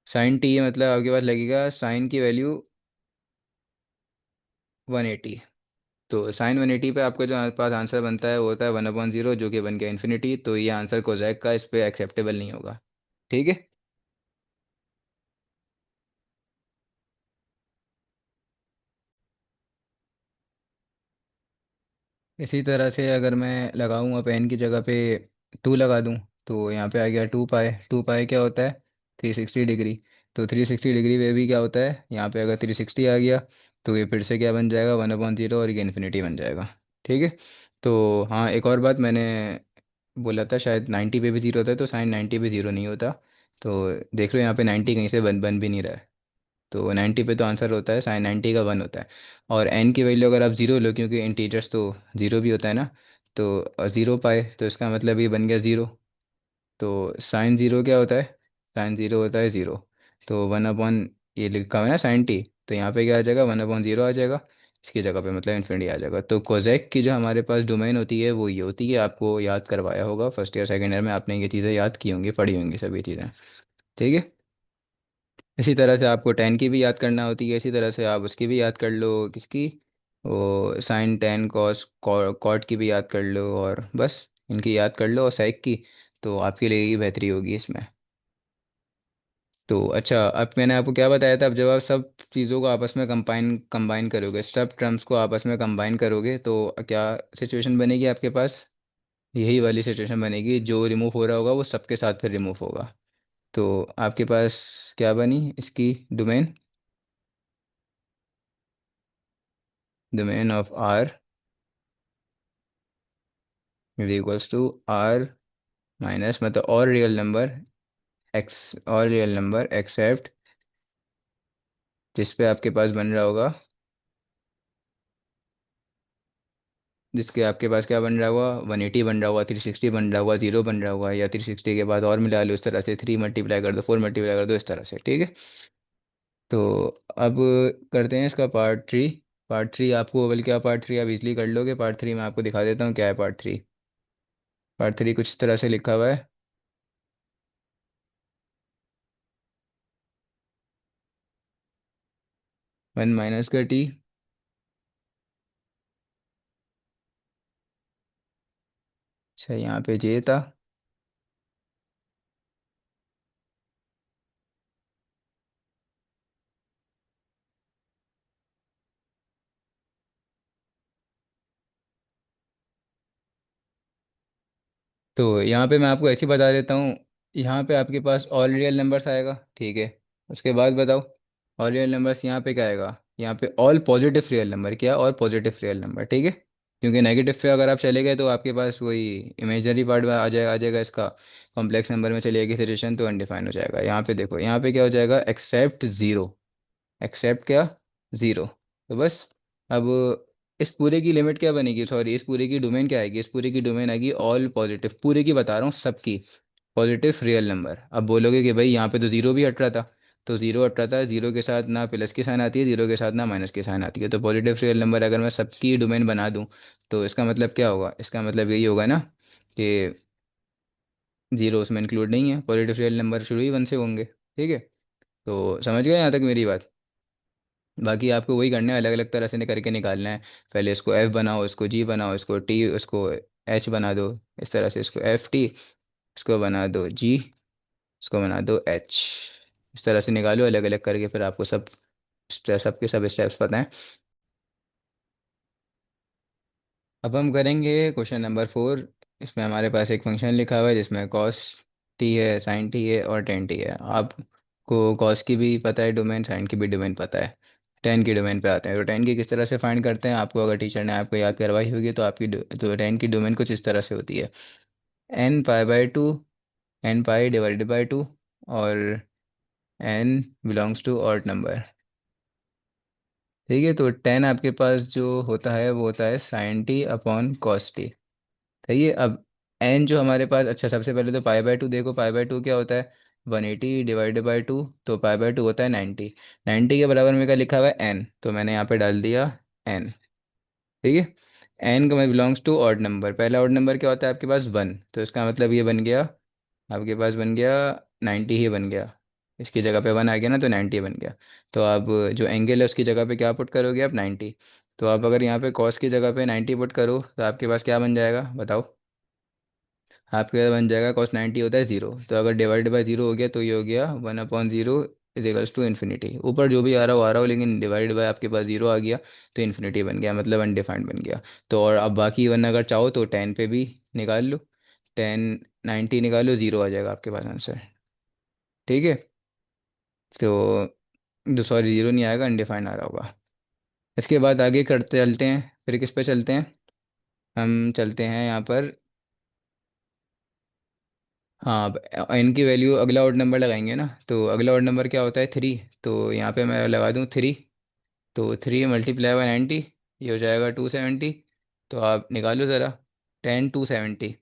साइन टी मतलब आपके पास लगेगा साइन की वैल्यू 180। तो साइन 180 पे आपका जो पास आंसर बनता है वो होता है 1/0, जो कि बन गया इन्फिनिटी। तो ये आंसर कोजैक का इस पे एक्सेप्टेबल नहीं होगा। ठीक है। इसी तरह से अगर मैं लगाऊँ अब एन की जगह पे टू लगा दूँ, तो यहाँ पे आ गया 2 पाई। 2 पाई क्या होता है? 360 डिग्री। तो 360 डिग्री पे भी क्या होता है? यहाँ पे अगर 360 आ गया, तो ये फिर से क्या बन जाएगा? 1/0 और ये इन्फिनिटी बन जाएगा। ठीक है। तो हाँ, एक और बात मैंने बोला था शायद 90 पे भी ज़ीरो होता है, तो साइन 90 पे ज़ीरो नहीं होता। तो देख लो यहाँ पे 90 कहीं से बन बन भी नहीं रहा है। तो 90 पे तो आंसर होता है साइन 90 का 1 होता है। और एन की वैल्यू अगर आप ज़ीरो लो, क्योंकि इंटीजर्स तो ज़ीरो भी होता है ना, तो ज़ीरो पाए तो इसका मतलब ये बन गया ज़ीरो। तो साइन ज़ीरो क्या होता है? साइन ज़ीरो होता है ज़ीरो। तो 1/, ये लिखा हुआ है ना साइन टी, तो यहाँ पे क्या आ जाएगा? 1/0 आ जाएगा। इसकी जगह पे मतलब इन्फिनिटी आ जाएगा। तो कोजेक की जो हमारे पास डोमेन होती है वो ये होती है, आपको याद करवाया होगा फर्स्ट ईयर सेकेंड ईयर में, आपने ये चीज़ें याद की होंगी, पढ़ी होंगी सभी चीज़ें। ठीक है। इसी तरह से आपको टेन की भी याद करना होती है, इसी तरह से आप उसकी भी याद कर लो, किसकी? वो साइन टेन कॉस कॉट की भी याद कर लो, और बस इनकी याद कर लो और सेक की। तो आपके लिए ही बेहतरी होगी इसमें। तो अच्छा, अब मैंने आपको क्या बताया था, अब जब आप सब चीज़ों को आपस में कंबाइन कंबाइन करोगे, सब टर्म्स को आपस में कंबाइन करोगे, तो क्या सिचुएशन बनेगी आपके पास? यही वाली सिचुएशन बनेगी, जो रिमूव हो रहा होगा वो सबके साथ फिर रिमूव होगा। तो आपके पास क्या बनी इसकी domain? Domain of R is equals to R minus, मतलब all real number x, all real number except जिस पे आपके पास बन रहा होगा, जिसके आपके पास क्या बन रहा होगा? 180 बन रहा होगा, 360 बन रहा होगा, जीरो बन रहा होगा, या 360 के बाद और मिला लो, इस तरह से 3 मल्टीप्लाई कर दो, 4 मल्टीप्लाई कर दो, इस तरह से। ठीक है। तो अब करते हैं इसका पार्ट 3। पार्ट 3 आपको, बल्कि आप पार्ट 3 आप इजली कर लोगे। पार्ट 3 मैं आपको दिखा देता हूँ क्या है पार्ट 3। पार्ट 3 कुछ इस तरह से लिखा हुआ है। 1 - का t। अच्छा, यहाँ पे जे था। तो यहाँ पे मैं आपको ऐसे ही बता देता हूँ। यहाँ पे आपके पास ऑल रियल नंबर्स आएगा। ठीक है। उसके बाद बताओ, ऑल रियल नंबर्स यहाँ पे क्या आएगा? यहाँ पे ऑल पॉजिटिव रियल नंबर, क्या? और पॉजिटिव रियल नंबर। ठीक है। क्योंकि नेगेटिव पे अगर आप चले गए तो आपके पास वही इमेजनरी पार्ट में आ जाएगा इसका। कॉम्प्लेक्स नंबर में चलेगी सिचुएशन तो अनडिफाइन हो जाएगा। यहाँ पे देखो, यहाँ पे क्या हो जाएगा? Except zero. एक्सेप्ट क्या? ज़ीरो। तो बस। अब इस पूरे की लिमिट क्या बनेगी, सॉरी, इस पूरे की डोमेन क्या आएगी? इस पूरे की डोमेन आएगी ऑल पॉजिटिव, पूरे की बता रहा हूँ, सबकी पॉजिटिव रियल नंबर। अब बोलोगे कि भाई यहाँ पे तो ज़ीरो भी हट रहा था, तो जीरो हटाता था, जीरो के साथ ना प्लस की साइन आती है, जीरो के साथ ना माइनस की साइन आती है। तो पॉजिटिव रियल नंबर अगर मैं सबकी डोमेन बना दूं तो इसका मतलब क्या होगा, इसका मतलब यही होगा ना कि जीरो उसमें इंक्लूड नहीं है, पॉजिटिव रियल नंबर शुरू ही वन से होंगे। ठीक है, तो समझ गए यहाँ तक मेरी बात। बाकी आपको वही करना है, अलग अलग तरह से करके निकालना है। पहले इसको एफ बनाओ, इसको जी बनाओ, इसको टी, इसको एच बना दो। इस तरह से इसको एफ टी, इसको बना दो जी, इसको बना दो एच। इस तरह से निकालो अलग अलग करके, फिर आपको सबके सब स्टेप्स पता हैं। अब हम करेंगे क्वेश्चन नंबर 4। इसमें हमारे पास एक फंक्शन लिखा हुआ है जिसमें कॉस टी है, साइन टी है और टेन टी है। आपको कॉस की भी पता है डोमेन, साइन की भी डोमेन पता है, टेन की डोमेन पे आते हैं। तो टेन की किस तरह से फाइंड करते हैं, आपको अगर टीचर ने आपको याद करवाई होगी तो तो टेन की डोमेन कुछ इस तरह से होती है, n pi by two, n pi divided by two, और n belongs to odd number. ठीक है, तो टेन आपके पास जो होता है वो होता है sin t upon cos t. सही है। अब एन जो हमारे पास, अच्छा सबसे पहले तो पाई बाय टू देखो, पाई बाय टू क्या होता है, 180 डिवाइडेड बाई टू, तो पाई बाय टू होता है 90। 90 के बराबर में क्या लिखा हुआ है, एन, तो मैंने यहाँ पे डाल दिया एन। ठीक है, एन का मतलब बिलोंग्स टू ऑड नंबर, पहला ऑड नंबर क्या होता है आपके पास, वन, तो इसका मतलब ये बन गया आपके पास, बन गया 90 ही बन गया। इसकी जगह पे वन आ गया ना, तो 90 बन गया। तो आप जो एंगल है उसकी जगह पे क्या पुट करोगे आप, 90। तो आप अगर यहाँ पे कॉस की जगह पे 90 पुट करो तो आपके पास क्या बन जाएगा बताओ। आपके पास बन जाएगा कॉस 90 होता है जीरो, तो अगर डिवाइड बाय जीरो हो गया तो ये हो गया one upon zero is equals to infinity. ऊपर जो भी आ रहा हो, लेकिन डिवाइड बाय आपके पास जीरो आ गया तो इन्फिनिटी बन गया, मतलब अनडिफाइंड बन गया। तो और अब बाकी वन अगर चाहो तो टेन पे भी निकाल लो, टेन 90 निकालो, जीरो आ जाएगा आपके पास आंसर। ठीक है, तो सॉरी जीरो नहीं आएगा, अनडिफाइंड आ रहा होगा। इसके बाद आगे करते चलते हैं, फिर किस पे चलते हैं, हम चलते हैं यहाँ पर। हाँ, अब एन की वैल्यू अगला ऑड नंबर लगाएंगे ना, तो अगला ऑड नंबर क्या होता है, थ्री। तो यहाँ पे मैं लगा दूँ थ्री, तो थ्री मल्टीप्लाई बाय 90, ये हो जाएगा 270। तो आप निकालो ज़रा, 10 270,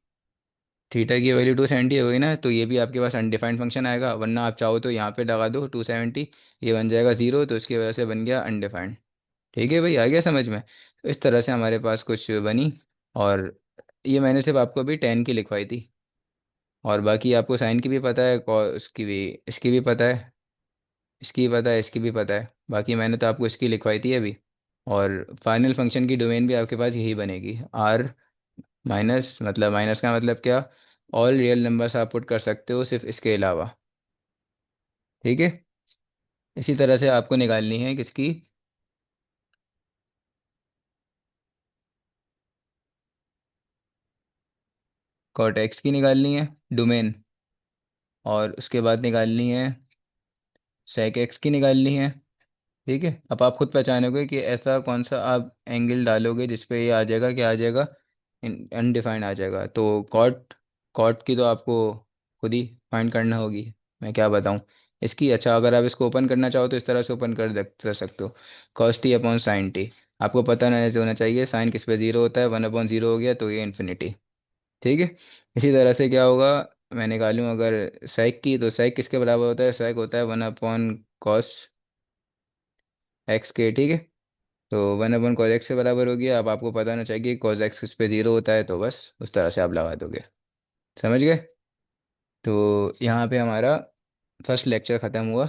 थीटा की वैल्यू 270 हो गई ना, तो ये भी आपके पास अनडिफाइंड फंक्शन आएगा, वरना आप चाहो तो यहाँ पे लगा दो 270, ये बन जाएगा ज़ीरो, तो इसकी वजह से बन गया अनडिफाइंड। ठीक है भाई, आ गया समझ में। तो इस तरह से हमारे पास कुछ बनी, और ये मैंने सिर्फ आपको अभी 10 की लिखवाई थी, और बाकी आपको साइन की भी पता है, उसकी भी, इसकी भी पता है, इसकी भी पता है, इसकी भी पता है। बाकी मैंने तो आपको इसकी लिखवाई थी अभी। और फाइनल फंक्शन की डोमेन भी आपके पास यही बनेगी, आर माइनस, मतलब माइनस का मतलब क्या, ऑल रियल नंबर्स आप पुट कर सकते हो सिर्फ इसके अलावा। ठीक है, इसी तरह से आपको निकालनी है किसकी, कॉट एक्स की निकालनी है डोमेन, और उसके बाद निकालनी है सेक एक्स की निकालनी है। ठीक है, अब आप खुद पहचानोगे कि ऐसा कौन सा आप एंगल डालोगे जिसपे ये आ जाएगा, क्या आ जाएगा, अनडिफाइंड आ जाएगा। तो कॉट, कॉट की तो आपको खुद ही फाइंड करना होगी, मैं क्या बताऊँ इसकी। अच्छा, अगर आप इसको ओपन करना चाहो तो इस तरह से ओपन कर सकते हो, cos T upon sine T. आपको पता नहीं होना चाहिए साइन किस पे जीरो होता है, वन अपॉन जीरो हो गया तो ये इन्फिनिटी। ठीक है, इसी तरह से क्या होगा, मैं निकालूँ अगर सेक की, तो सेक किसके बराबर होता है, सेक होता है वन अपॉन कॉस एक्स के। ठीक है, तो वन अपन कॉज एक्स से बराबर हो गया। अब आपको पता होना चाहिए कि कॉज एक्स किस पे जीरो होता है, तो बस उस तरह से आप लगा दोगे। समझ गए। तो यहाँ पे हमारा फर्स्ट लेक्चर ख़त्म हुआ।